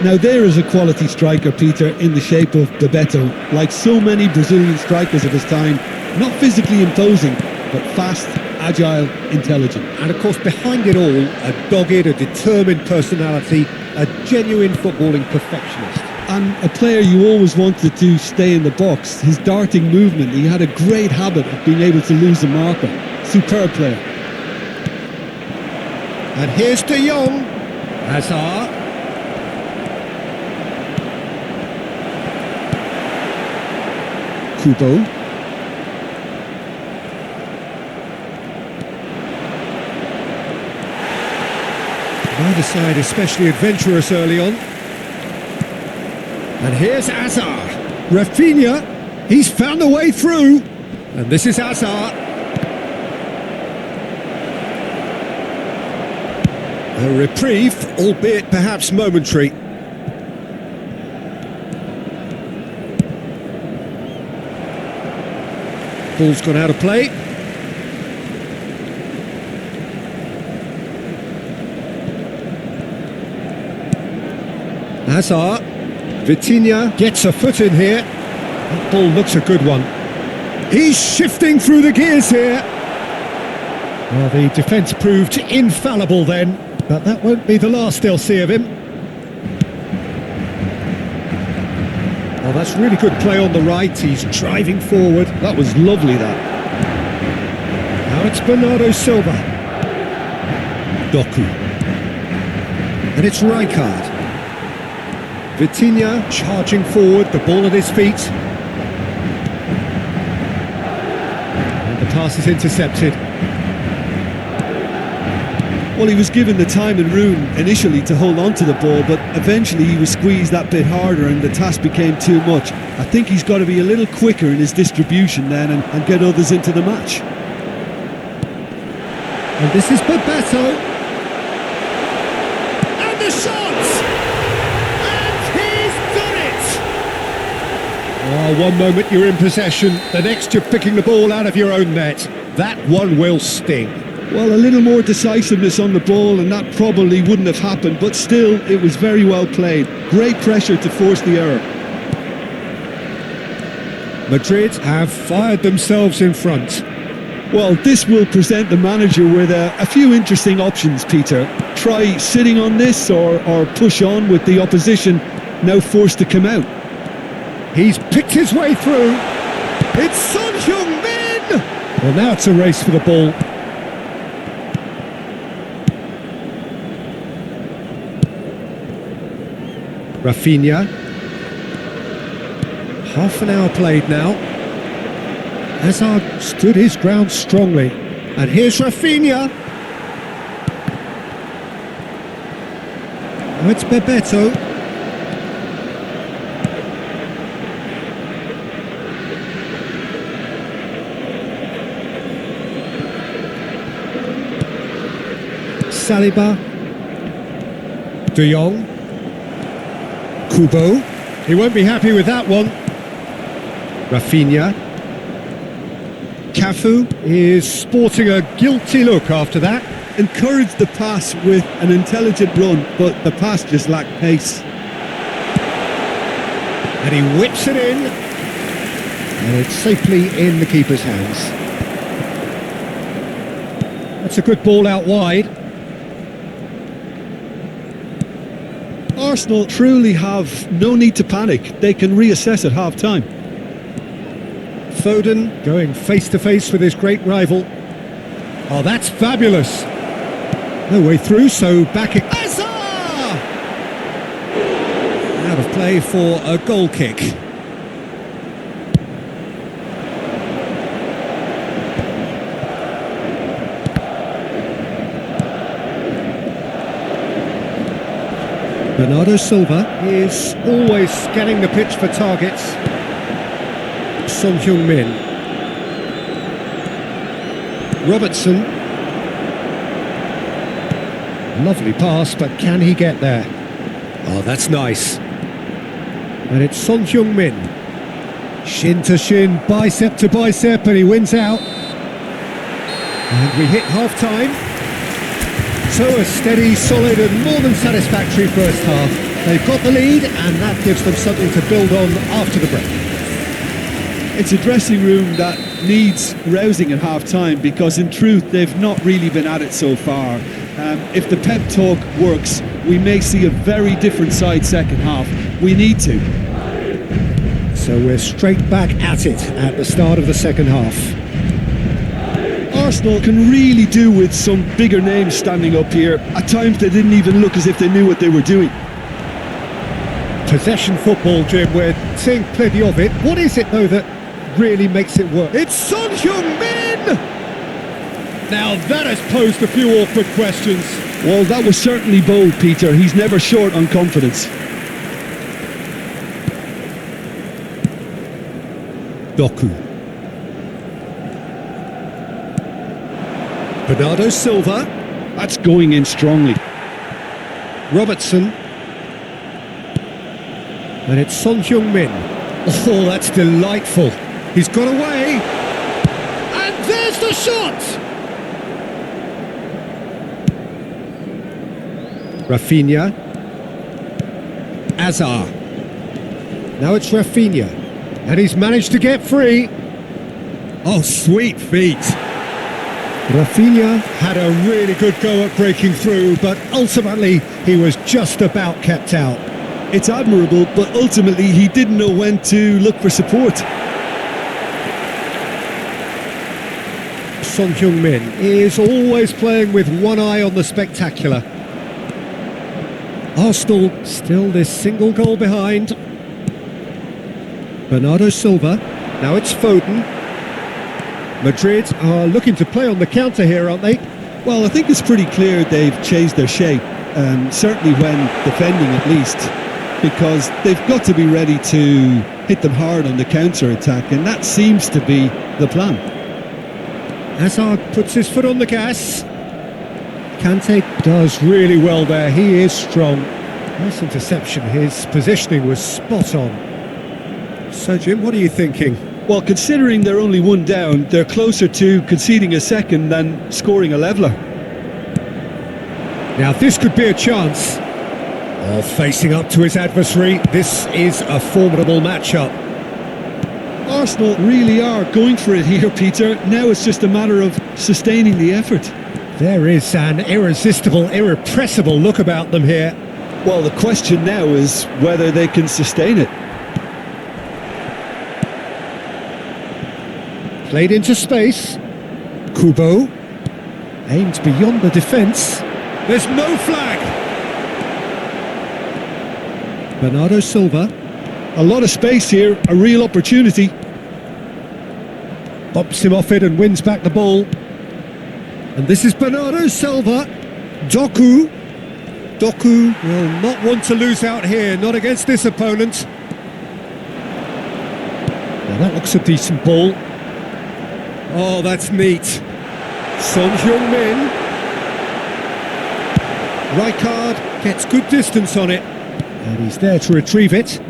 [SPEAKER 2] Now there is a quality striker, Peter, in the shape of Bebeto. Like so many Brazilian strikers of his time, not physically imposing, but fast, agile, intelligent.
[SPEAKER 1] And of course, behind it all, a dogged, a determined personality, a genuine footballing perfectionist.
[SPEAKER 2] And a player you always wanted to stay in the box. His darting movement, he had a great habit of being able to lose the marker. Superb player.
[SPEAKER 1] And here's De Jong. Hazard. Kubo. Neither side especially adventurous early on. And here's Hazard. Rafinha, he's found a way through. And this is Hazard. A reprieve, albeit perhaps momentary. Ball's gone out of play. Hazard. Vitinha gets a foot in here. That ball looks a good one. He's shifting through the gears here. Well, the defence proved infallible then, but that won't be the last they'll see of him. Oh, that's really good play on the right. He's driving forward.
[SPEAKER 2] That was lovely, that.
[SPEAKER 1] Now it's Bernardo Silva. Doku. And it's Rijkaard. Vitinha charging forward, the ball at his feet. And the pass is intercepted.
[SPEAKER 2] Well, he was given the time and room initially to hold on to the ball, but eventually he was squeezed that bit harder and the task became too much. I think he's got to be a little quicker in his distribution then and get others into the match.
[SPEAKER 1] And this is Bebeto. And the shot! And he's done it! Oh, one moment you're in possession, the next you're picking the ball out of your own net. That one will sting.
[SPEAKER 2] Well, a little more decisiveness on the ball and that probably wouldn't have happened, but still, it was very well played. Great pressure to force the error.
[SPEAKER 1] Madrid have fired themselves in front.
[SPEAKER 2] Well, this will present the manager with a few interesting options, Peter. Try sitting on this or push on with the opposition now forced to come out.
[SPEAKER 1] He's picked his way through. It's Son Heung-min! Well, now it's a race for the ball. Rafinha. Half an hour played now. Hazard stood his ground strongly. And here's Rafinha. Now it's Bebeto. Saliba. De Jong. Kubo. He won't be happy with that one. Rafinha. Cafu is sporting a guilty look after that.
[SPEAKER 2] Encouraged the pass with an intelligent run, but the pass just lacked pace.
[SPEAKER 1] And he whips it in. And it's safely in the keeper's hands. That's a good ball out wide.
[SPEAKER 2] Arsenal truly have no need to panic. They can reassess at half-time.
[SPEAKER 1] Foden going face-to-face with his great rival. Oh, that's fabulous. No way through, so back it... Hazard! Out of play for a goal kick. Bernardo Silva is always scanning the pitch for targets. Son Heung-min. Robertson. Lovely pass, but can he get there? Oh, that's nice. And it's Son Heung-min. Shin to shin, bicep to bicep, and he wins out. And we hit half-time. So a steady, solid and more than satisfactory first half. They've got the lead and that gives them something to build on after the break.
[SPEAKER 2] It's a dressing room that needs rousing at half-time because in truth they've not really been at it so far. If the pep talk works, we may see a very different side second half. We need to.
[SPEAKER 1] So we're straight back at it at the start of the second half.
[SPEAKER 2] Arsenal can really do with some bigger names standing up here. At times they didn't even look as if they knew what they were doing.
[SPEAKER 1] Possession football, Jim, we're seeing plenty of it. What is it, though, that really makes it work? It's Son Heung-min! Now that has posed a few awkward questions.
[SPEAKER 2] Well, that was certainly bold, Peter. He's never short on confidence.
[SPEAKER 1] Doku. Bernardo Silva.
[SPEAKER 2] That's going in strongly.
[SPEAKER 1] Robertson. And it's Son Heung-min. Oh, that's delightful. He's got away. And there's the shot! Rafinha. Azar. Now it's Rafinha. And he's managed to get free. Oh, sweet feet. Rafinha had a really good go at breaking through, but ultimately he was just about kept out.
[SPEAKER 2] It's admirable, but ultimately he didn't know when to look for support.
[SPEAKER 1] Son Heung-min is always playing with one eye on the spectacular. Arsenal still this single goal behind. Bernardo Silva. Now it's Foden. Madrid are looking to play on the counter here, aren't they?
[SPEAKER 2] Well, I think it's pretty clear they've changed their shape, certainly when defending at least, because they've got to be ready to hit them hard on the counter-attack, and that seems to be the plan.
[SPEAKER 1] Hazard puts his foot on the gas. Kante does really well there, he is strong. Nice interception, his positioning was spot on. So Jim, what are you thinking?
[SPEAKER 2] Well, considering they're only one down, they're closer to conceding a second than scoring a leveller.
[SPEAKER 1] Now this could be a chance. Oh, facing up to his adversary, this is a formidable matchup.
[SPEAKER 2] Arsenal really are going for it here, Peter. Now it's just a matter of sustaining the effort.
[SPEAKER 1] There is an irresistible, irrepressible look about them here.
[SPEAKER 2] Well, the question now is whether they can sustain it.
[SPEAKER 1] Played into space. Kubo. Aimed beyond the defence. There's no flag! Bernardo Silva.
[SPEAKER 2] A lot of space here, a real opportunity.
[SPEAKER 1] Bumps him off it and wins back the ball. And this is Bernardo Silva. Doku. Doku will not want to lose out here, not against this opponent. Now that looks a decent ball. Oh, that's neat. Son Heung-min. Rijkaard gets good distance on it. And he's there to retrieve it.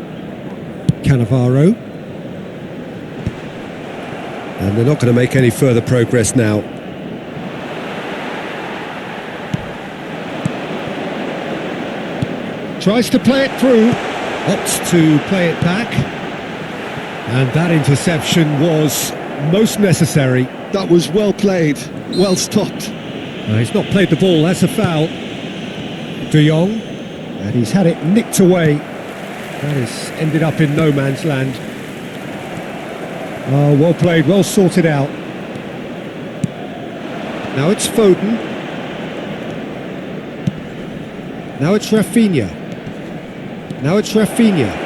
[SPEAKER 1] Cannavaro. And they're not going to make any further progress now. Tries to play it through. Opts to play it back. And that interception was most necessary.
[SPEAKER 2] That was well played, well stopped.
[SPEAKER 1] He's not played the ball, that's a foul. De Jong, and he's had it nicked away. That has ended up in no man's land. Oh, well played, well sorted out. Now it's Foden. Now it's Rafinha. Now it's Rafinha.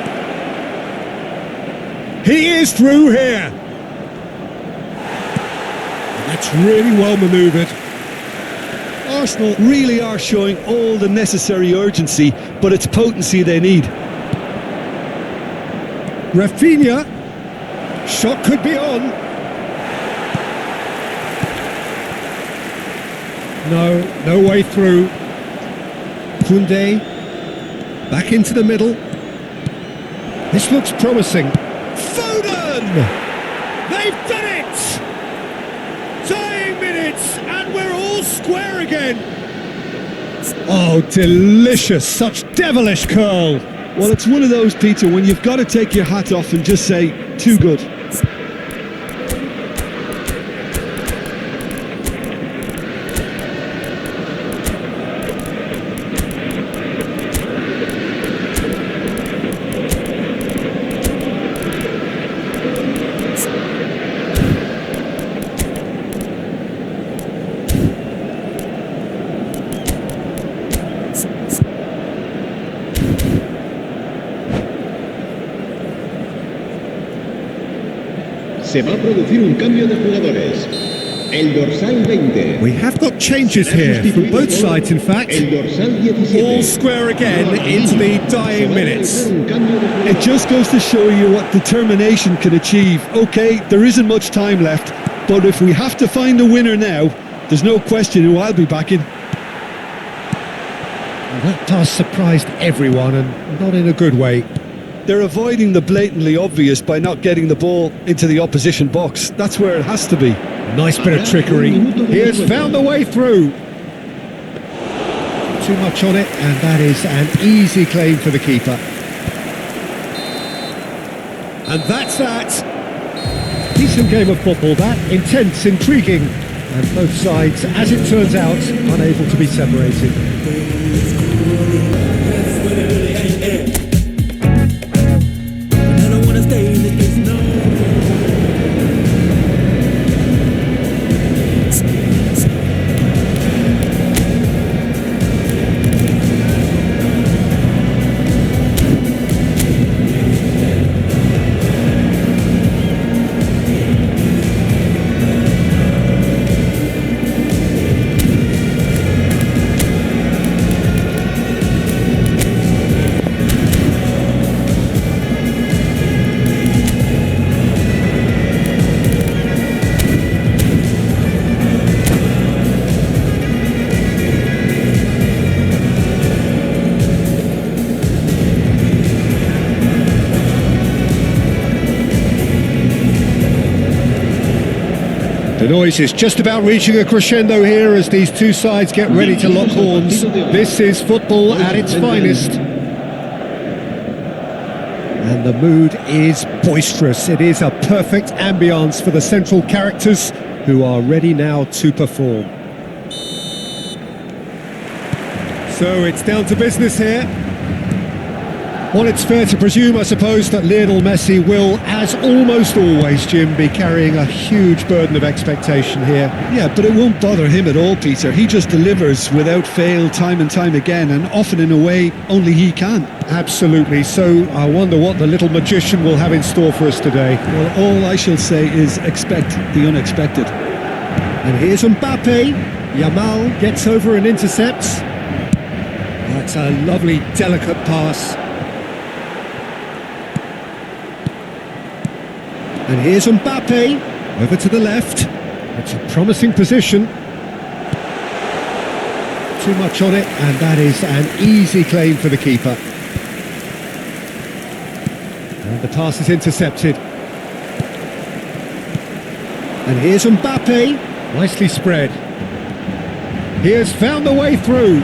[SPEAKER 1] He is through here. That's really well manoeuvred.
[SPEAKER 2] Arsenal really are showing all the necessary urgency, but it's potency they need.
[SPEAKER 1] Rafinha. Shot could be on. No way through. Koundé. Back into the middle. This looks promising. Foden! They've done it! Dying minutes, and we're all square again. Oh, delicious. Such devilish curl.
[SPEAKER 2] Well, it's one of those, Peter, when you've got to take your hat off and just say, too good.
[SPEAKER 7] Se va a producir un cambio de jugadores. El dorsal 20.
[SPEAKER 1] We have got changes here from both sides, in fact.
[SPEAKER 7] El dorsal 17.
[SPEAKER 1] All square again into the dying minutes.
[SPEAKER 2] It just goes to show you what determination can achieve. Okay, there isn't much time left, but if we have to find a winner now, there's no question who I'll be backing.
[SPEAKER 1] That pass surprised everyone, and not in a good way.
[SPEAKER 2] They're avoiding the blatantly obvious by not getting the ball into the opposition box. That's where it has to be.
[SPEAKER 1] Nice bit of trickery. He has found the way through. Too much on it, and that is an easy claim for the keeper. And that's that. Decent game of football, that. Intense, intriguing. And both sides, as it turns out, unable to be separated. The noise is just about reaching a crescendo here as these two sides get ready to lock horns. This is football at its finest. And the mood is boisterous. It is a perfect ambience for the central characters who are ready now to perform. So it's down to business here. Well, it's fair to presume, I suppose, that Lionel Messi will, as almost always, Jim, be carrying a huge burden of expectation here.
[SPEAKER 2] Yeah, but it won't bother him at all, Peter. He just delivers without fail time and time again, and often in a way only he can.
[SPEAKER 1] Absolutely. So I wonder what the little magician will have in store for us today.
[SPEAKER 2] Well, all I shall say is expect the unexpected.
[SPEAKER 1] And here's Mbappe. Yamal gets over and intercepts. That's a lovely, delicate pass. And here's Mbappe, over to the left. It's a promising position. Too much on it, and that is an easy claim for the keeper. And the pass is intercepted. And here's Mbappe, nicely spread. He has found the way through.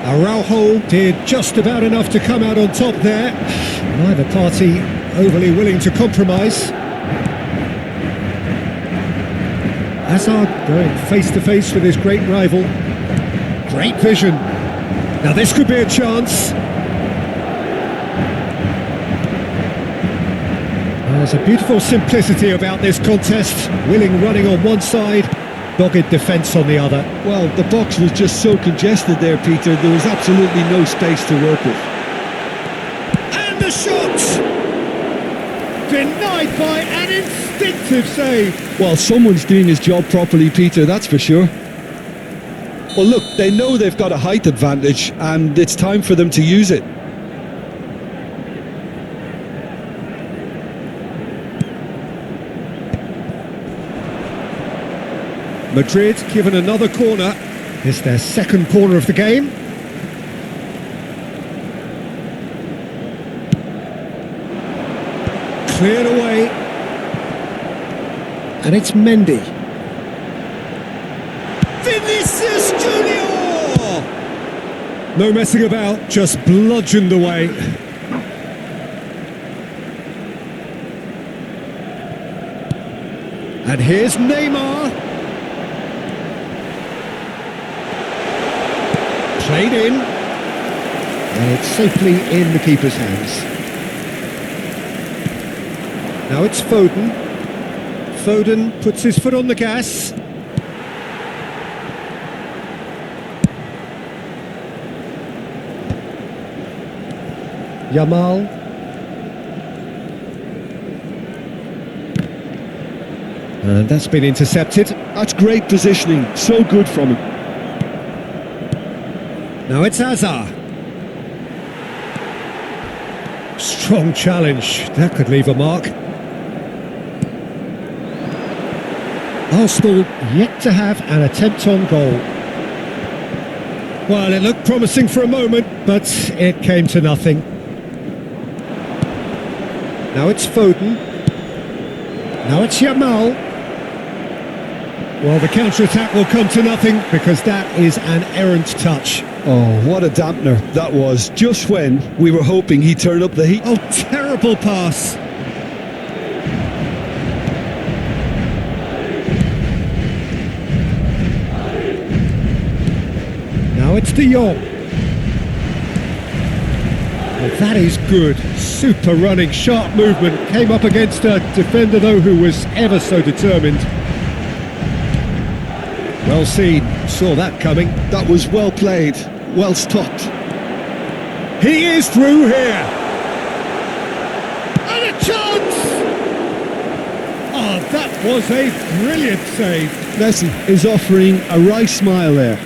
[SPEAKER 1] Araujo did just about enough to come out on top there. Neither party overly willing to compromise. Hazard going face to face with his great rival. Great vision. Now this could be a chance. There's a beautiful simplicity about this contest. Willing running on one side, dogged defence on the other.
[SPEAKER 2] Well, the box was just so congested there, Peter. There was absolutely no space to work with.
[SPEAKER 1] And the shot! Denied by an instinctive save.
[SPEAKER 2] Well, someone's doing his job properly, Peter, that's for sure. Well, look, they know they've got a height advantage, and it's time for them to use it.
[SPEAKER 1] Madrid given another corner. It's their second corner of the game. Cleared away. And it's Mendy. Vinicius Junior! No messing about, just bludgeoned away. And here's Neymar. Played in, and it's safely in the keeper's hands. Now it's Foden. Foden puts his foot on the gas. Yamal. And that's been intercepted.
[SPEAKER 2] That's great positioning, so good from him.
[SPEAKER 1] Now it's Hazard. Strong challenge. That could leave a mark. Arsenal yet to have an attempt on goal. Well, it looked promising for a moment, but it came to nothing. Now it's Foden. Now it's Yamal. Well, the counter-attack will come to nothing because that is an errant touch.
[SPEAKER 2] Oh, what a dampener that was, just when we were hoping he'd turn up the heat.
[SPEAKER 1] Oh, terrible pass. Now it's De Jong. Well, that is good. Super running, sharp movement. Came up against a defender, though, who was ever so determined. Well seen. Saw that coming.
[SPEAKER 2] That was well played. Well stopped.
[SPEAKER 1] He is through here. And a chance! Oh, that was a brilliant save.
[SPEAKER 2] Messi is offering a wry smile there.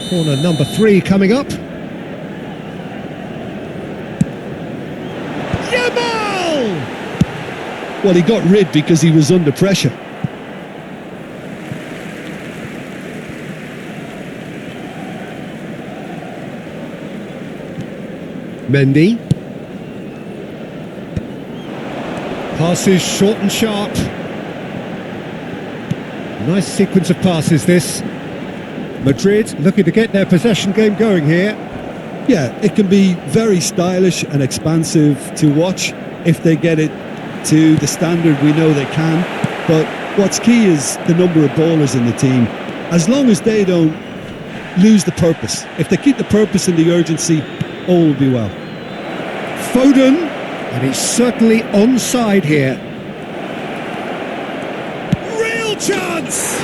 [SPEAKER 1] Corner number 3 coming up. Yamal!
[SPEAKER 2] Well, he got rid because he was under pressure.
[SPEAKER 1] Mendy. Passes short and sharp. Nice sequence of passes this. Madrid looking to get their possession game going here.
[SPEAKER 2] Yeah, it can be very stylish and expansive to watch if they get it to the standard we know they can. But what's key is the number of ballers in the team. As long as they don't lose the purpose. If they keep the purpose and the urgency, all will be well.
[SPEAKER 1] Foden, and he's certainly onside here. Real chance!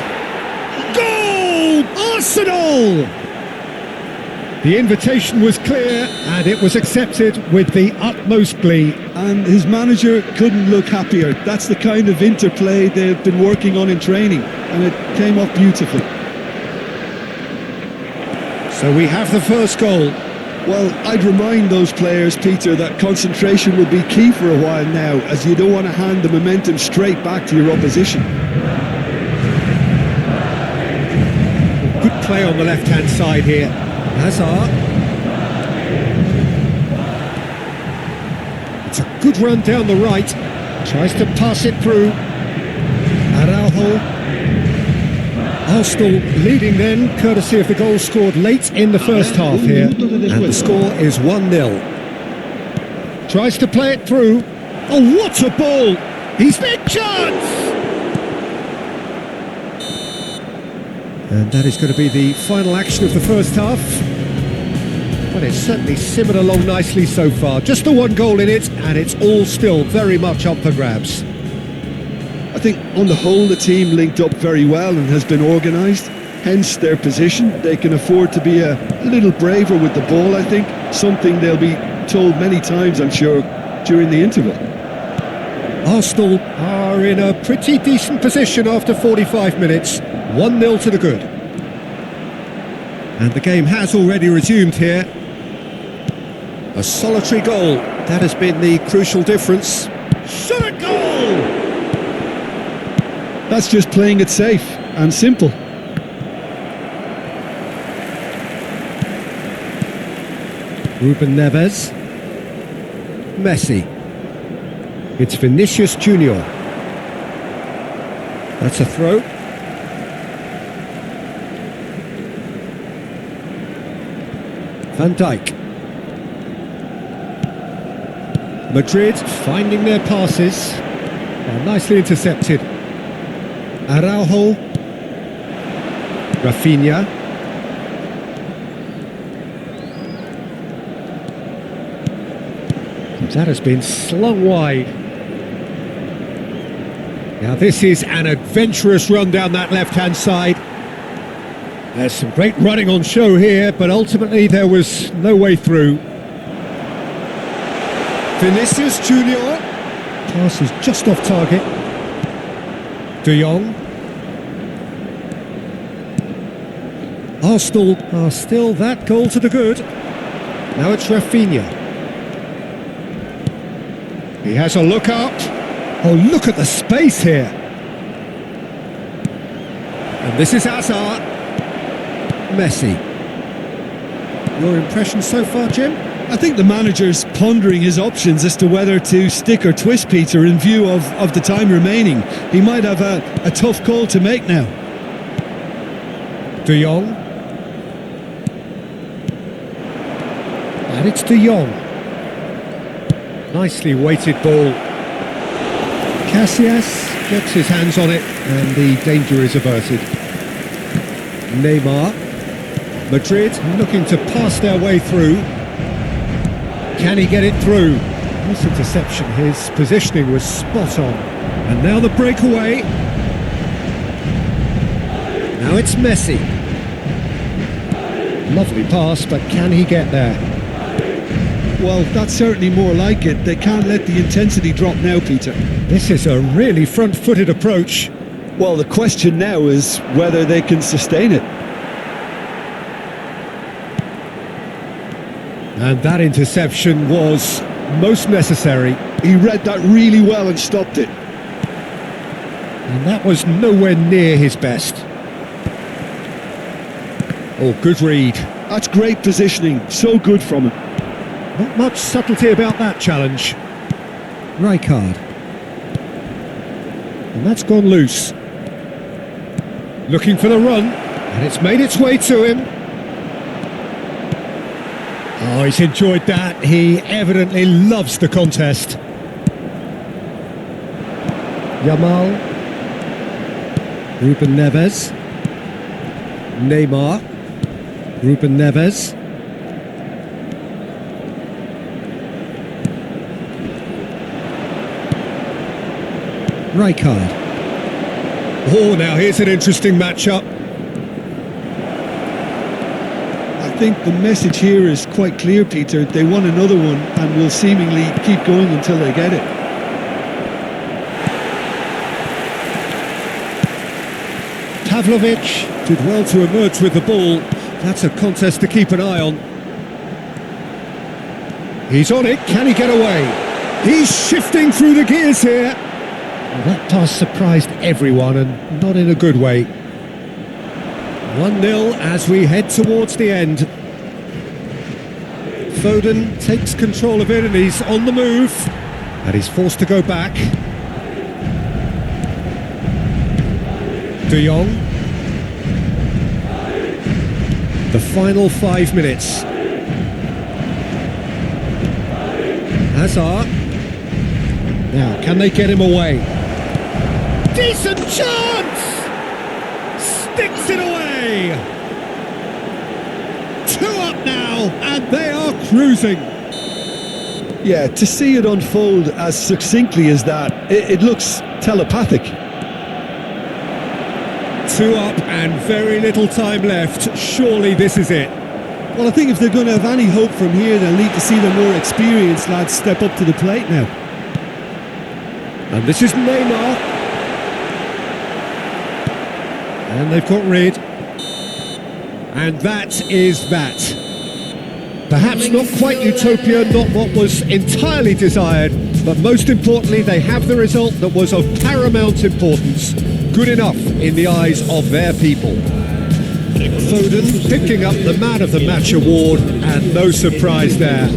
[SPEAKER 1] Goal! Arsenal! The invitation was clear and it was accepted with the utmost glee.
[SPEAKER 2] And his manager couldn't look happier. That's the kind of interplay they've been working on in training, and it came off beautifully.
[SPEAKER 1] So we have the first goal.
[SPEAKER 2] Well, I'd remind those players, Peter, that concentration will be key for a while now, as you don't want to hand the momentum straight back to your opposition.
[SPEAKER 1] Good play on the left-hand side here. Hazard. It's a good run down the right. Tries to pass it through. Araujo. Arsenal leading then, courtesy of the goal scored late in the first half here. And the score is 1-0. Tries to play it through. Oh, what a ball! He's big chance! And that is going to be the final action of the first half. But it's certainly simmered along nicely so far. Just the one goal in it, and it's all still very much up for grabs.
[SPEAKER 2] I think on the whole the team linked up very well and has been organised, hence their position. They can afford to be a little braver with the ball, I think, something they'll be told many times, I'm sure, during the interval.
[SPEAKER 1] Arsenal are in a pretty decent position after 45 minutes. 1-0 to the good. And the game has already resumed here. A solitary goal. That has been the crucial difference. Shot at goal!
[SPEAKER 2] That's just playing it safe and simple.
[SPEAKER 1] Ruben Neves. Messi. It's Vinicius Junior. That's a throw. Van Dijk. Madrid finding their passes. Nicely intercepted. Araujo. Rafinha. That has been slung wide. Now this is an adventurous run down that left-hand side. There's some great running on show here, but ultimately there was no way through. Vinicius Junior. Pass is just off target. De Jong. Arsenal are still that goal to the good. Now it's Rafinha. He has a look up. Oh, look at the space here. And this is Hazard. Messi. Your impression so far, Jim?
[SPEAKER 2] I think the manager's pondering his options as to whether to stick or twist Peter in view of the time remaining. He might have a tough call to make now.
[SPEAKER 1] De Jong. And it's De Jong. Nicely weighted ball. Casillas gets his hands on it and the danger is averted. Neymar. Madrid looking to pass their way through. Can he get it through? This interception, his positioning was spot on. And now the breakaway. Now it's Messi. Lovely pass, but can he get there?
[SPEAKER 2] Well, that's certainly more like it. They can't let the intensity drop now, Peter.
[SPEAKER 1] This is a really front-footed approach.
[SPEAKER 2] Well, the question now is whether they can sustain it.
[SPEAKER 1] And that interception was most necessary.
[SPEAKER 2] He read that really well and stopped it.
[SPEAKER 1] And that was nowhere near his best. Oh, good read.
[SPEAKER 2] That's great positioning. So good from him.
[SPEAKER 1] Not much subtlety about that challenge. Rijkaard. And that's gone loose. Looking for the run. And it's made its way to him. Oh, he's enjoyed that. He evidently loves the contest. Yamal. Ruben Neves. Neymar. Ruben Neves. Rijkaard. Oh, now here's an interesting matchup.
[SPEAKER 2] I think the message here is quite clear, Peter. They want another one and will seemingly keep going until they get it.
[SPEAKER 1] Pavlovic did well to emerge with the ball. That's a contest to keep an eye on. He's on it. Can he get away? He's shifting through the gears here. Well, that pass surprised everyone, and not in a good way. 1-0 as we head towards the end. Foden takes control of it and he's on the move. And he's forced to go back. De Jong. The final 5 minutes. Hazard. Now, can they get him away? Decent chance! Sticks it away! 2 up now, and they are cruising.
[SPEAKER 2] Yeah, to see it unfold as succinctly as that, it looks telepathic.
[SPEAKER 1] 2 up and very little time left. Surely this is it.
[SPEAKER 2] Well, I think if they're going to have any hope from here, they'll need to see the more experienced lads step up to the plate now.
[SPEAKER 1] And this is Neymar. And they've got rid. And that is that. Perhaps not quite utopia, not what was entirely desired, but most importantly, they have the result that was of paramount importance. Good enough in the eyes of their people. Foden picking up the Man of the Match award, and no surprise there.